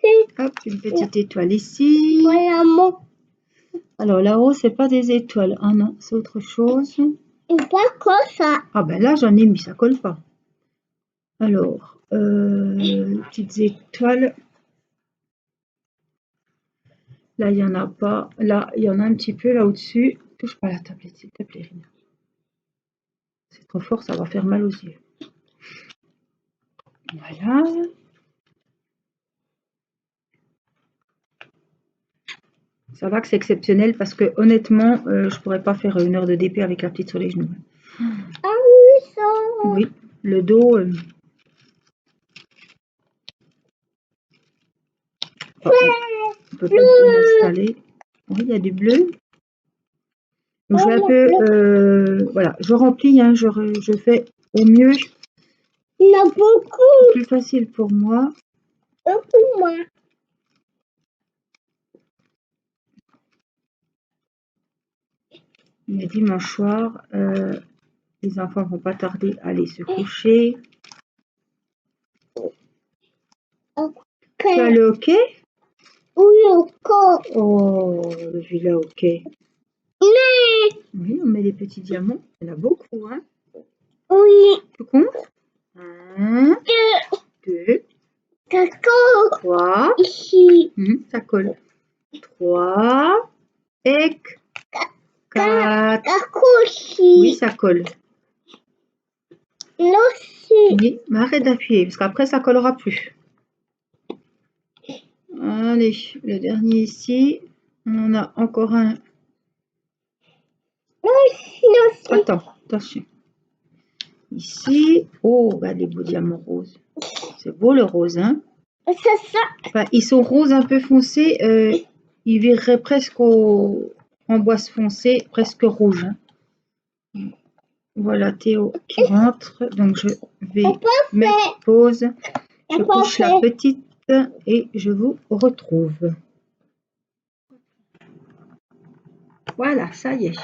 C'est Hop, une petite étoile ici. voilà mon. Alors là-haut, c'est pas des étoiles. Ah non, c'est autre chose. Et pas quoi ça. Ah ben là, j'en ai mis, ça colle pas. Alors, petites étoiles. Là, il n'y en a pas. Là, il y en a un petit peu là au-dessus. Touche pas la tablette, s'il te plaît, Rina. C'est trop fort, ça va faire mal aux yeux. Voilà. Ça va que c'est exceptionnel parce que honnêtement, je pourrais pas faire 1 heure de DP avec la petite sur les genoux. Ah oui, ça. Oui, le dos. On peut pas bien installer. Oui, il y a du bleu. Donc, je vais un peu, voilà, je remplis, hein, je fais au mieux. Il y en a beaucoup. Plus facile pour moi. Beaucoup moins. Le dimanche soir, les enfants vont pas tarder à aller se coucher. Tu as le hockey? Oui, encore. Oh, le vilain hockey. Mais. Oui, on met des petits diamants. Il y en a beaucoup, hein? Oui. Tu comptes? 1, 2, D'accord. 3. Ici. Ça colle. 3 et 4. D'accord, ici. Oui, ça colle. Là aussi. Oui, mais arrête d'appuyer parce qu'après ça collera plus. Allez, le dernier ici. On en a encore un. Là aussi. Attends, attention. Ici. Oh, regarde les beaux diamants roses. C'est beau le rose, hein? C'est ça. Enfin, ils sont roses un peu foncés. Ils vireraient presque en boisse foncée, presque rouge. Hein. Voilà Théo qui rentre. Donc je vais mettre pause. Je couche la petite et je vous retrouve. Voilà, ça y est.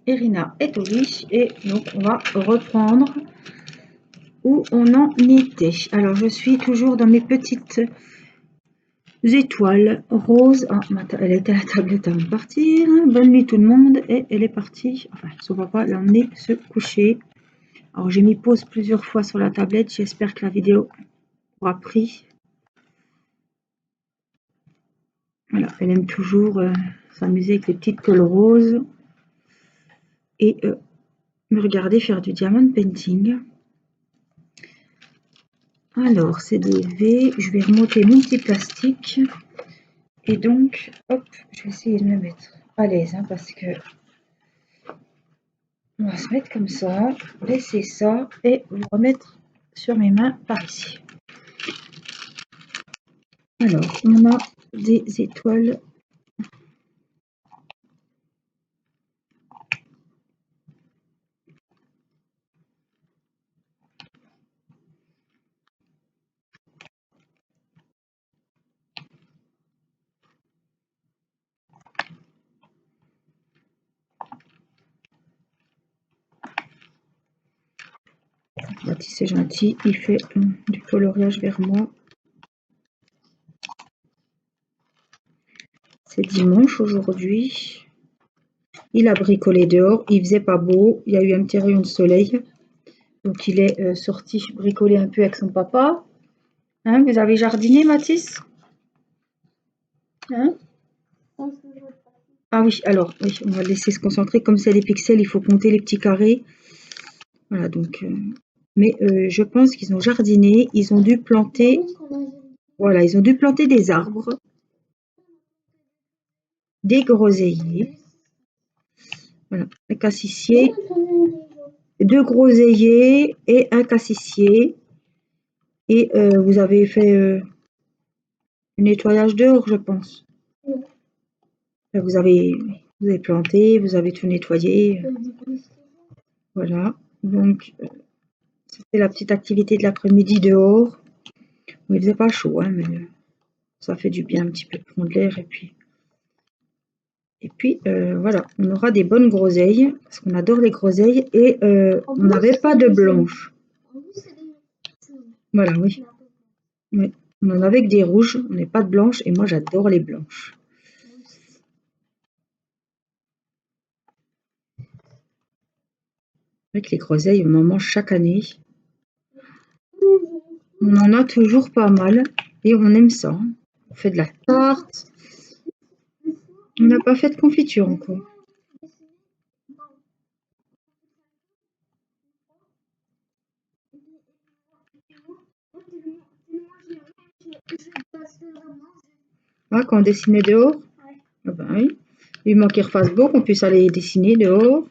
Irina est au lit et donc on va reprendre où on en était. Alors je suis toujours dans mes petites étoiles roses. Ah, elle était à la tablette avant de partir. Bonne nuit tout le monde et elle est partie. Enfin, son papa l'a emmenée se coucher. Alors j'ai mis pause plusieurs fois sur la tablette. J'espère que la vidéo aura pris. Voilà, elle aime toujours s'amuser avec les petites cols roses et me regarder faire du diamond painting. Alors, c'est des V. Je vais remonter mon petit plastique. Et donc, hop, je vais essayer de me mettre à l'aise hein, parce que on va se mettre comme ça, laisser ça et vous remettre sur mes mains par ici. Alors, on a des étoiles. Mathis, c'est gentil, il fait du coloriage vers moi. C'est dimanche aujourd'hui. Il a bricolé dehors, il faisait pas beau, il y a eu un petit rayon de soleil. Donc il est sorti bricoler un peu avec son papa. Hein, vous avez jardiné, Mathis? Hein? Ah oui, alors, oui, on va laisser se concentrer. Comme c'est les pixels, il faut compter les petits carrés. Voilà, donc... mais je pense qu'ils ont jardiné. Ils ont dû planter... Voilà, ils ont dû planter des arbres. Des groseilliers. Voilà, un cassissier. 2 groseilliers et un cassissier. Et vous avez fait le nettoyage dehors, je pense. Vous avez planté, vous avez tout nettoyé. Voilà, donc c'était la petite activité de l'après-midi dehors. Il faisait pas chaud, hein, mais ça fait du bien un petit peu de prendre l'air. Et puis voilà, on aura des bonnes groseilles, parce qu'on adore les groseilles, et on n'avait pas de blanches. Voilà, oui. Oui. On en avait que des rouges, on n'est pas de blanches, et moi j'adore les blanches. Avec les groseilles, on en mange chaque année. On en a toujours pas mal, et on aime ça. On fait de la tarte. On n'a pas fait de confiture encore. Ah, quand on dessinait dehors? Ah ben oui. Il manque qu'il refasse beau, qu'on puisse aller dessiner dehors.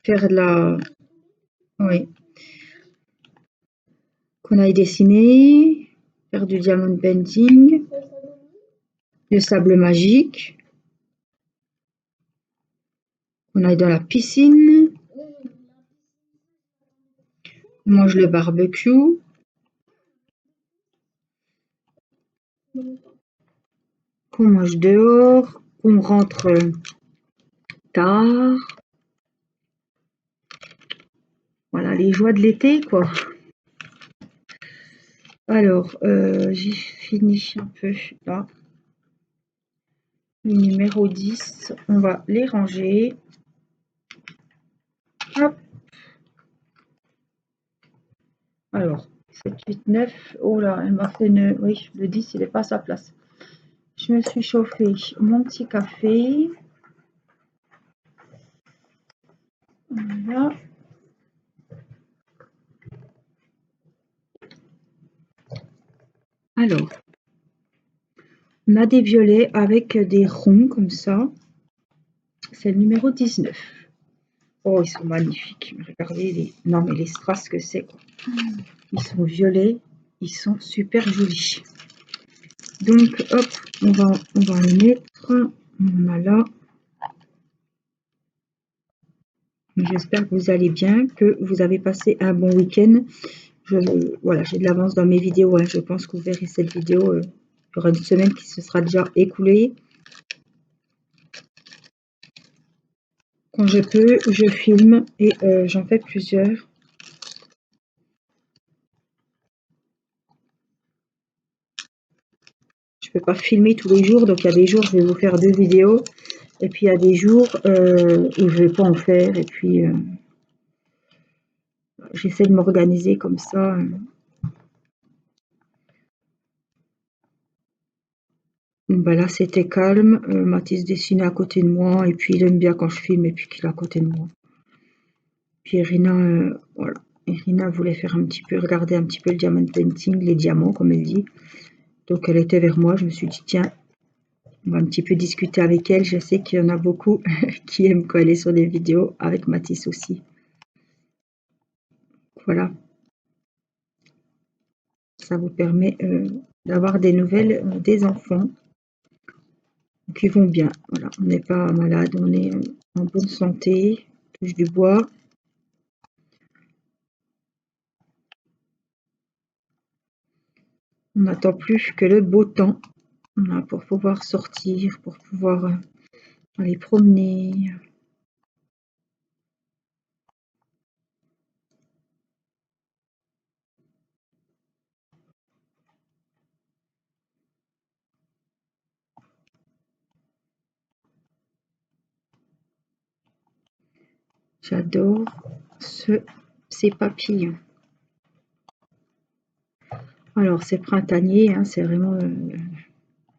Faire de la... Oui. Qu'on aille dessiner. Faire du diamond painting. Le sable magique. Qu'on aille dans la piscine. On mange le barbecue. Qu'on mange dehors. Qu'on rentre tard. Voilà, les joies de l'été, quoi. Alors, j'ai fini un peu là. Le numéro 10, on va les ranger. Hop. Alors, 7, 8, 9. Oh là, elle m'a fait une... Oui, le 10, il n'est pas à sa place. Je me suis chauffé mon petit café. Voilà. Alors, on a des violets avec des ronds comme ça. C'est le numéro 19. Oh, ils sont magnifiques. Regardez les... Non, mais les strass que c'est, quoi. Ils sont violets. Ils sont super jolis. Donc, hop, on va les mettre. Voilà. J'espère que vous allez bien, que vous avez passé un bon week-end. Voilà, j'ai de l'avance dans mes vidéos. Hein. Je pense que vous verrez cette vidéo. Il y aura une semaine qui se sera déjà écoulée. Quand je peux, je filme et j'en fais plusieurs. Je ne peux pas filmer tous les jours, donc il y a des jours je vais vous faire 2 vidéos. Et puis il y a des jours où je ne vais pas en faire. Et puis j'essaie de m'organiser comme ça. Ben là, c'était calme. Mathis dessinait à côté de moi. Et puis, il aime bien quand je filme et puis qu'il est à côté de moi. Puis, Irina, voilà. Irina voulait faire regarder un petit peu le diamond painting, les diamants, comme elle dit. Donc, elle était vers moi. Je me suis dit, tiens, on va un petit peu discuter avec elle. Je sais qu'il y en a beaucoup qui aiment quand elle est sur des vidéos, avec Mathis aussi. Voilà. Ça vous permet d'avoir des nouvelles des enfants qui vont bien. Voilà, on n'est pas malade, on est en bonne santé, touche du bois. On n'attend plus que le beau temps pour pouvoir sortir, pour pouvoir aller promener. J'adore ces papillons. Alors, c'est printanier, hein, c'est vraiment...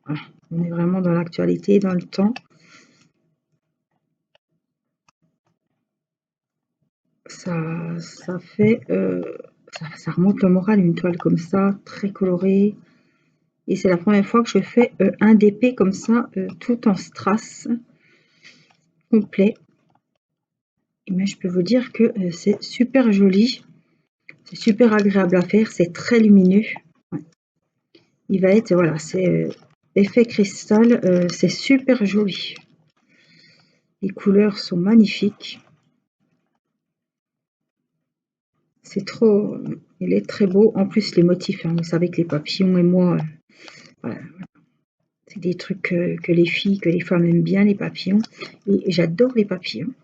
voilà, on est vraiment dans l'actualité, dans le temps. Ça fait... ça remonte le moral, une toile comme ça, très colorée. Et c'est la première fois que je fais un DP comme ça, tout en strass, complet. Mais je peux vous dire que c'est super joli. C'est super agréable à faire, c'est très lumineux. Ouais. Il va être, voilà, c'est effet cristal, c'est super joli. Les couleurs sont magnifiques. C'est trop, il est très beau. En plus, les motifs, hein, vous savez que les papillons et moi, voilà, c'est des trucs que les filles, que les femmes aiment bien, les papillons. Et j'adore les papillons.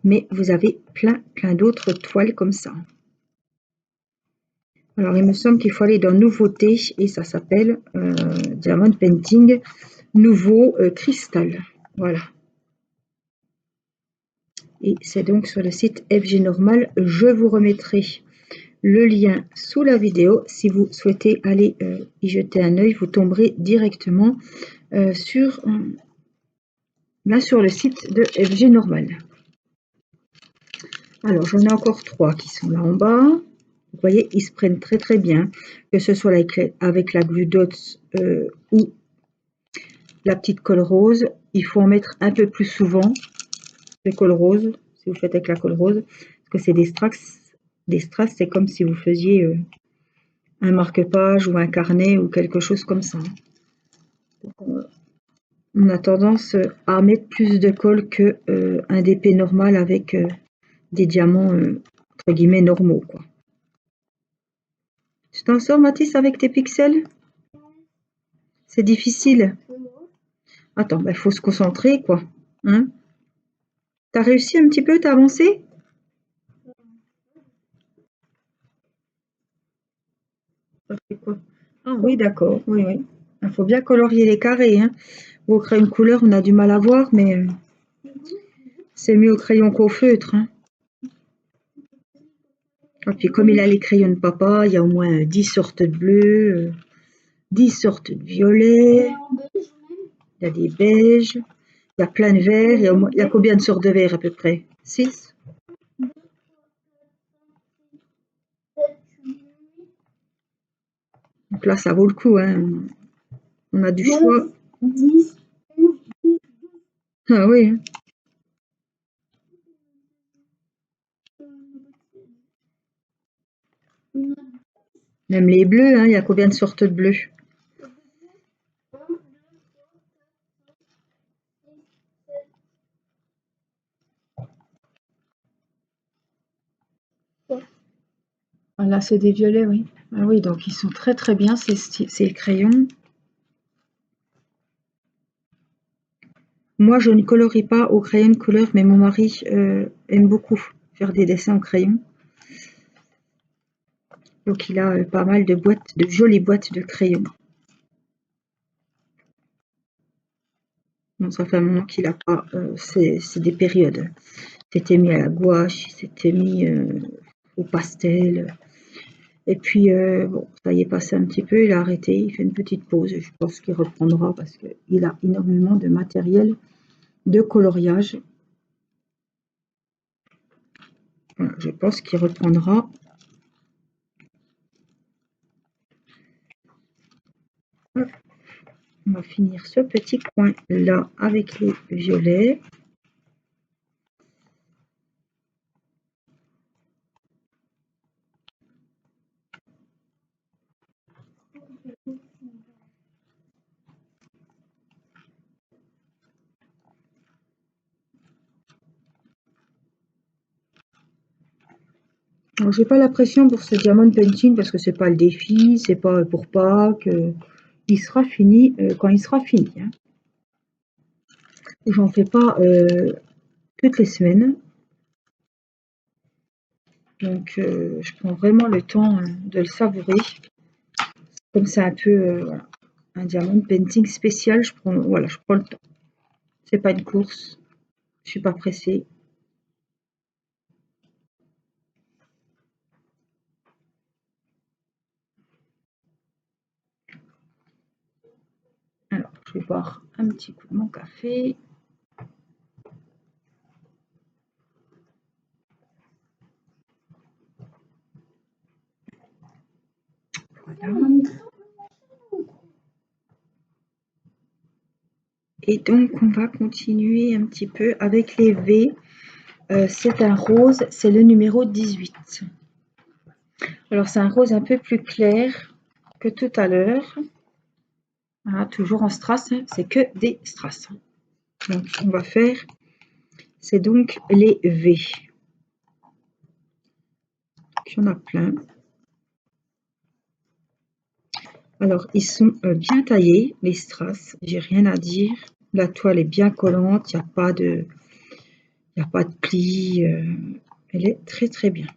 Mais vous avez plein d'autres toiles comme ça. Alors, il me semble qu'il faut aller dans Nouveautés et ça s'appelle Diamond Painting Nouveau Cristal. Voilà. Et c'est donc sur le site FG Normal. Je vous remettrai le lien sous la vidéo. Si vous souhaitez aller y jeter un œil, vous tomberez directement sur le site de FG Normal. Alors, j'en ai encore 3 qui sont là en bas. Vous voyez, ils se prennent très bien, que ce soit avec la glue dots ou la petite colle rose. Il faut en mettre un peu plus souvent, les colles roses, si vous faites avec la colle rose, parce que c'est des strass. Des strass, c'est comme si vous faisiez un marque-page ou un carnet ou quelque chose comme ça. Donc, on a tendance à mettre plus de colle que un DP normal avec des diamants entre guillemets normaux, quoi. Tu t'en sors, Mathis, avec tes pixels? C'est difficile. Attends, il faut se concentrer, quoi. Hein? T'as réussi un petit peu? T'as avancé? Ça fait quoi? Ah oui, d'accord. Oui. Il faut bien colorier les carrés. Hein. Au crayon couleur, on a du mal à voir, mais c'est mieux au crayon qu'au feutre. Hein. Et puis comme il a les crayons de papa, il y a au moins 10 sortes de bleus, 10 sortes de violets, il y a des beiges, il y a plein de verts, il y a combien de sortes de verts à peu près? 6? Donc là, ça vaut le coup. Hein. On a du choix. 10. Ah oui. Même les bleus, hein, il y a combien de sortes de bleus? Ah, là, c'est des violets, oui. Ah oui, donc ils sont très bien, ces crayons. Moi, je ne colorie pas au crayon de couleur, mais mon mari aime beaucoup faire des dessins au crayon. Donc, il a pas mal de jolies boîtes de crayons. Bon, ça fait un moment qu'il n'a pas. C'est des périodes. C'était mis à la gouache, c'était mis au pastel. Et puis, bon, ça y est passé un petit peu, il a arrêté, il fait une petite pause. Je pense qu'il reprendra parce qu'il a énormément de matériel de coloriage. Voilà, je pense qu'il reprendra. Hop. On va finir ce petit coin là avec les violets. Alors, j'ai pas la pression pour ce diamond painting parce que c'est pas le défi, c'est pas pour Pâques. Il sera fini quand il sera fini. Hein. J'en fais pas toutes les semaines. Donc je prends vraiment le temps de le savourer. Comme c'est un peu voilà, un diamond painting spécial, je prends le temps. C'est pas une course. Je suis pas pressée. Alors, je vais boire un petit coup de mon café. Voilà. Et donc, on va continuer un petit peu avec les V. C'est un rose, c'est le numéro 18. Alors, c'est un rose un peu plus clair que tout à l'heure. Voilà, toujours en strass, hein, c'est que des strass. Donc, on va faire, c'est donc les V. Il y en a plein. Alors, ils sont bien taillés, les strass, j'ai rien à dire. La toile est bien collante, il n'y a pas de plis. Elle est très très bien.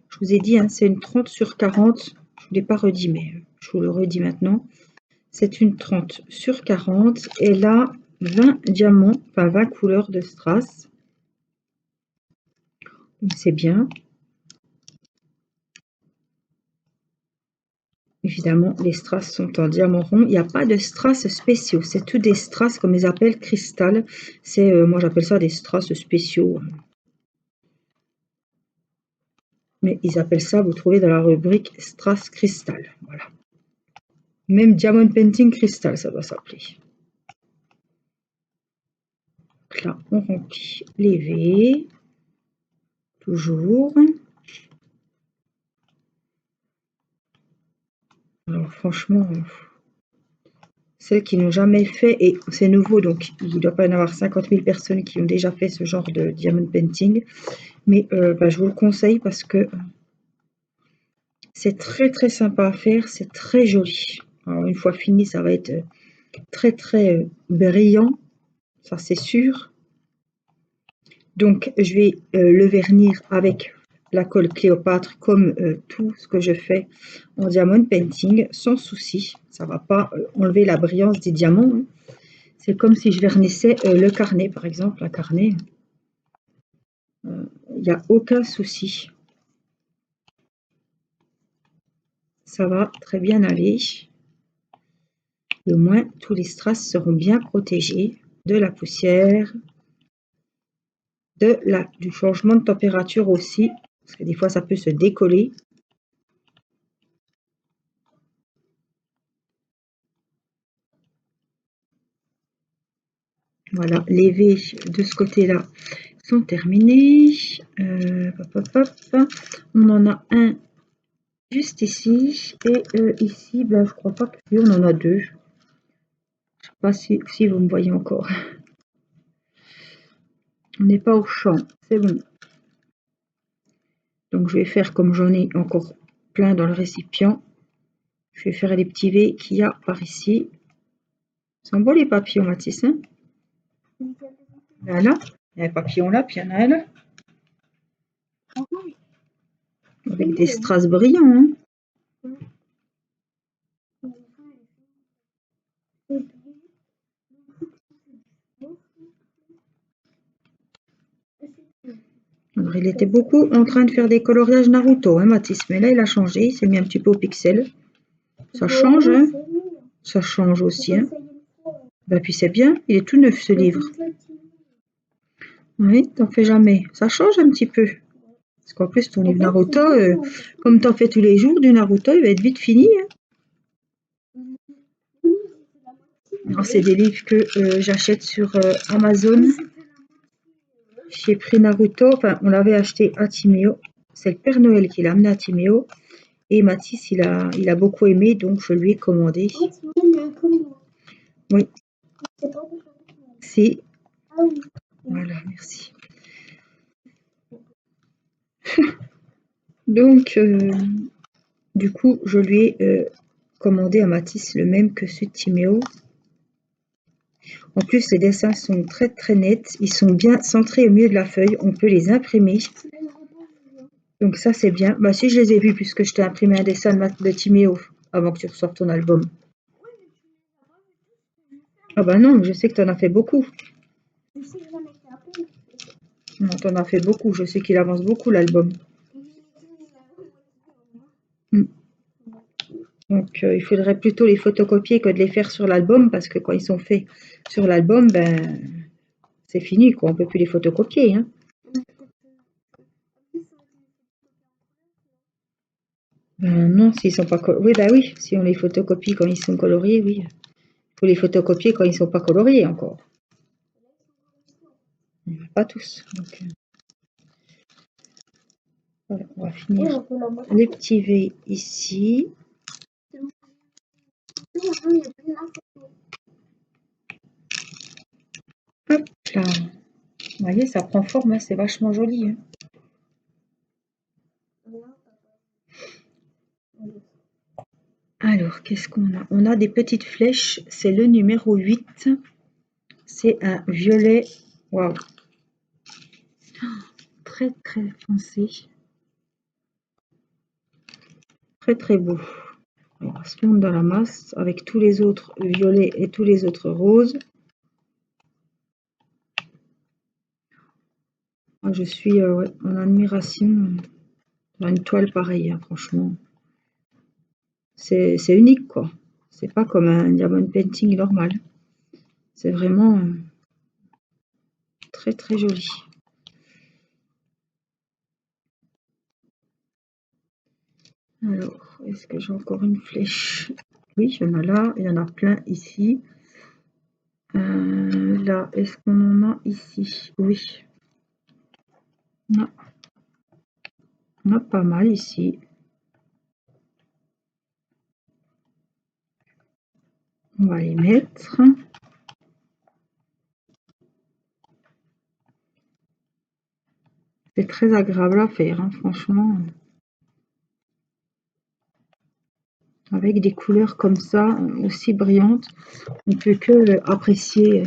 Je vous ai dit, hein, c'est une 30 sur 40. Je ne vous l'ai pas redit, mais je vous le redis maintenant. C'est une 30 sur 40. Elle a 20 diamants, enfin 20 couleurs de strass. Donc c'est bien. Évidemment, les strass sont en diamant rond. Il n'y a pas de strass spéciaux. C'est tout des strass, comme ils appellent, cristal. C'est, moi j'appelle ça des strass spéciaux. Mais ils appellent ça, vous trouvez dans la rubrique strass cristal. Voilà. Même diamond painting cristal, ça doit s'appeler. Donc là, on remplit les V. Toujours. Alors franchement, celles qui n'ont jamais fait, et c'est nouveau, donc il ne doit pas y en avoir 50 000 personnes qui ont déjà fait ce genre de diamond painting. Mais je vous le conseille parce que c'est très très sympa à faire, c'est très joli. Alors une fois fini, ça va être très très brillant, ça c'est sûr. Donc je vais le vernir avec la colle Cléopâtre comme tout ce que je fais en diamond painting, sans souci. Ça ne va pas enlever la brillance des diamants. Hein. C'est comme si je vernissais le carnet, par exemple. Un carnet, il n'y a aucun souci. Ça va très bien aller. Et au moins, tous les strass seront bien protégés de la poussière, du changement de température aussi, parce que des fois, ça peut se décoller. Voilà, les V de ce côté-là sont terminés. On en a un juste ici. Et ici, je crois pas qu'on en a deux. Je sais pas si vous me voyez encore. On n'est pas au champ, c'est bon. Donc je vais faire comme j'en ai encore plein dans le récipient. Je vais faire les petits V qu'il y a par ici. Ils sont beaux les papillons, Mathis. Hein, voilà. Il y a un papillon là, puis il y en a un là. Avec des strass brillants. Hein. Alors, il était beaucoup en train de faire des coloriages Naruto, hein, Mathis. Mais là, il a changé. Il s'est mis un petit peu au pixel. Ça change, hein. Ça change aussi. Hein. Puis c'est bien. Il est tout neuf, ce livre. Oui, t'en fais jamais. Ça change un petit peu. Parce qu'en plus, ton livre Naruto, comme t'en fais tous les jours du Naruto, il va être vite fini. Hein. C'est des livres que j'achète sur Amazon. J'ai pris Naruto, enfin, on l'avait acheté à Timéo. C'est le Père Noël qui l'a amené à Timéo. Et Mathis, il a beaucoup aimé, donc je lui ai commandé. Oui. Si. Voilà, merci. Donc, du coup, je lui ai commandé à Mathis le même que celui de Timéo. En plus, les dessins sont très très nets. Ils sont bien centrés au milieu de la feuille. On peut les imprimer. Donc ça, c'est bien. Si, je les ai vus puisque je t'ai imprimé un dessin de Timéo avant que tu ressortes ton album. Ah non, je sais que tu en as fait beaucoup. Non, t'en as fait beaucoup. Je sais qu'il avance beaucoup l'album. Donc, il faudrait plutôt les photocopier que de les faire sur l'album parce que quand ils sont faits sur l'album, ben, c'est fini, quoi. On peut plus les photocopier, hein. Ben, non, s'ils sont pas oui, bah oui, si on les photocopie quand ils sont coloriés, oui. Il faut les photocopier quand ils sont pas coloriés encore. Pas tous. Donc, voilà, on va finir les petits V ici. Hop là. Vous voyez, ça prend forme, hein, c'est vachement joli, hein. Alors, qu'est-ce qu'on a? On a des petites flèches, c'est le numéro 8. C'est un violet, waouh, très très foncé. Très très beau. On va se monter dans la masse avec tous les autres violets et tous les autres roses. Moi, je suis en admiration dans une toile pareille, hein, franchement. C'est unique, quoi. C'est pas comme un diamond painting normal. C'est vraiment très très joli. Alors, est-ce que j'ai encore une flèche? Oui, il y en a là, il y en a plein ici. Là, est-ce qu'on en a ici? Oui. Non. On a pas mal ici. On va les mettre. C'est très agréable à faire, hein, franchement. Avec des couleurs comme ça, aussi brillantes, on ne peut que apprécier,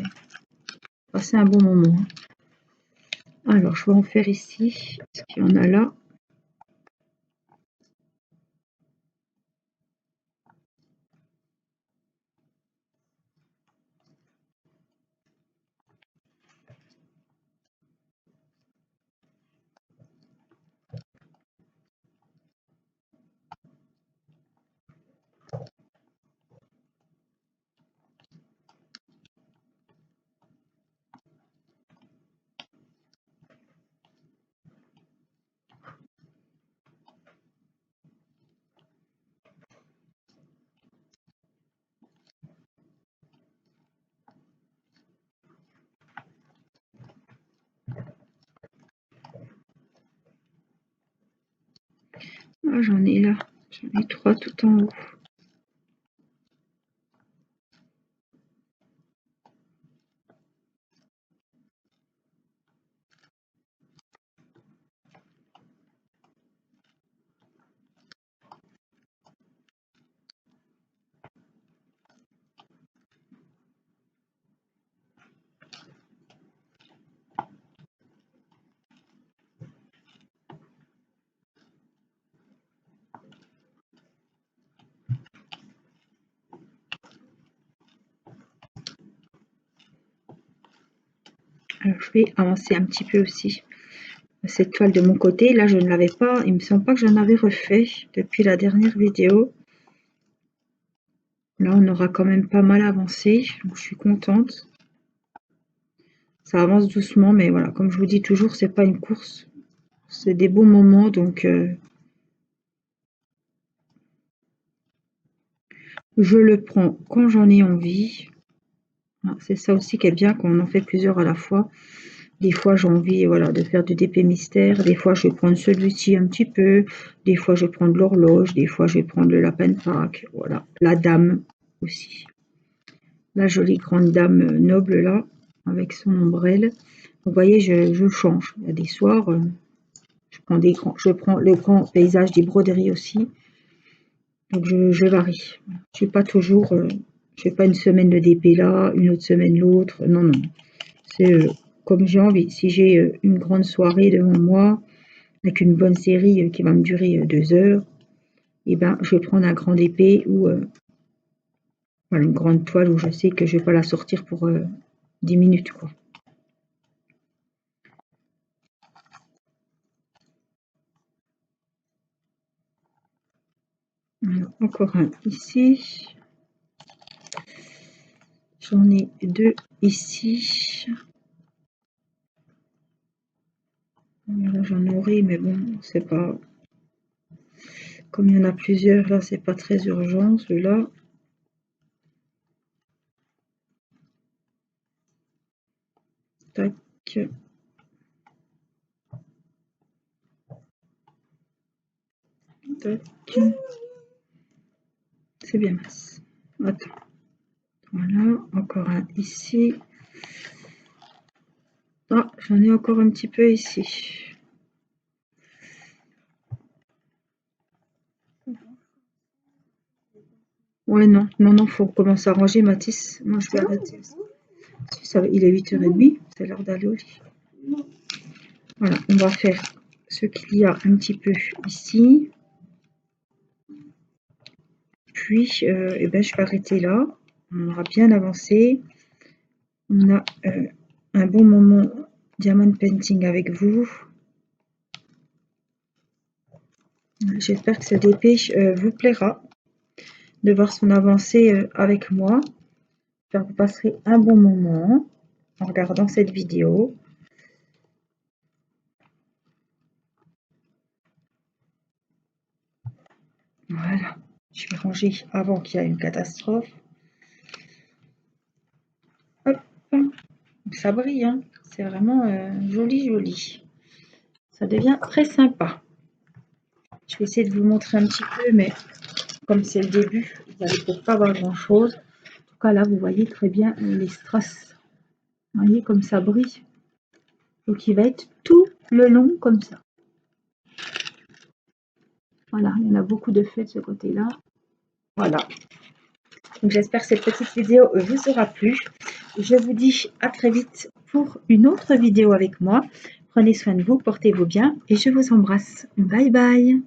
passer un bon moment. Alors, je vais en faire ici. Est-ce qu'il y en a là? Ah, j'en ai là. J'en ai 3 tout en haut. Alors, je vais avancer un petit peu aussi cette toile de mon côté. Là, je ne l'avais pas. Il me semble pas que j'en avais refait depuis la dernière vidéo. Là, on aura quand même pas mal avancé. Donc, je suis contente. Ça avance doucement, mais voilà, comme je vous dis toujours, c'est pas une course. C'est des beaux moments, donc je le prends quand j'en ai envie. C'est ça aussi qui est bien quand on en fait plusieurs à la fois. Des fois, j'ai envie, voilà, de faire du DP mystère. Des fois, je vais prendre celui-ci un petit peu. Des fois, je vais prendre l'horloge. Des fois, je vais prendre le lapin de Pâques. Voilà, la dame aussi. La jolie grande dame noble là, avec son ombrelle. Vous voyez, je change. Il y a des soirs, je prends le grand paysage des broderies aussi. Donc, je varie. Je suis pas toujours, je fais pas une semaine de DP là, une autre semaine l'autre. Non, non. C'est comme j'ai envie. Si j'ai une grande soirée devant moi, avec une bonne série qui va me durer 2 heures, et ben, je vais prendre un grand épée ou voilà, une grande toile où je sais que je vais pas la sortir pour 10 minutes, quoi. Voilà, encore un ici. J'en ai 2 ici. Là, j'en aurai, mais bon, c'est pas... Comme il y en a plusieurs, là, c'est pas très urgent, ceux-là. Tac. Tac. C'est bien mince. Attends. Voilà, encore un ici. Ah, j'en ai encore un petit peu ici. Ouais, non, faut commencer à ranger, Mathis. Moi, je vais arrêter. Il est 8h30, c'est l'heure d'aller au lit. Voilà, on va faire ce qu'il y a un petit peu ici. Puis, je vais arrêter là. On aura bien avancé. On a un bon moment diamond painting avec vous. J'espère que cette épée vous plaira de voir son avancée avec moi. J'espère que vous passerez un bon moment en regardant cette vidéo. Voilà, je vais ranger avant qu'il y ait une catastrophe. Hop, ça brille, hein. C'est vraiment joli, joli. Ça devient très sympa. Je vais essayer de vous montrer un petit peu, mais comme c'est le début, vous n'allez peut-être pas voir grand-chose. En tout cas, là, vous voyez très bien les strass. Vous voyez comme ça brille. Donc, il va être tout le long comme ça. Voilà, il y en a beaucoup de feux de ce côté-là. Voilà. Donc, j'espère que cette petite vidéo vous aura plu. Je vous dis à très vite pour une autre vidéo avec moi. Prenez soin de vous, portez-vous bien et je vous embrasse. Bye bye.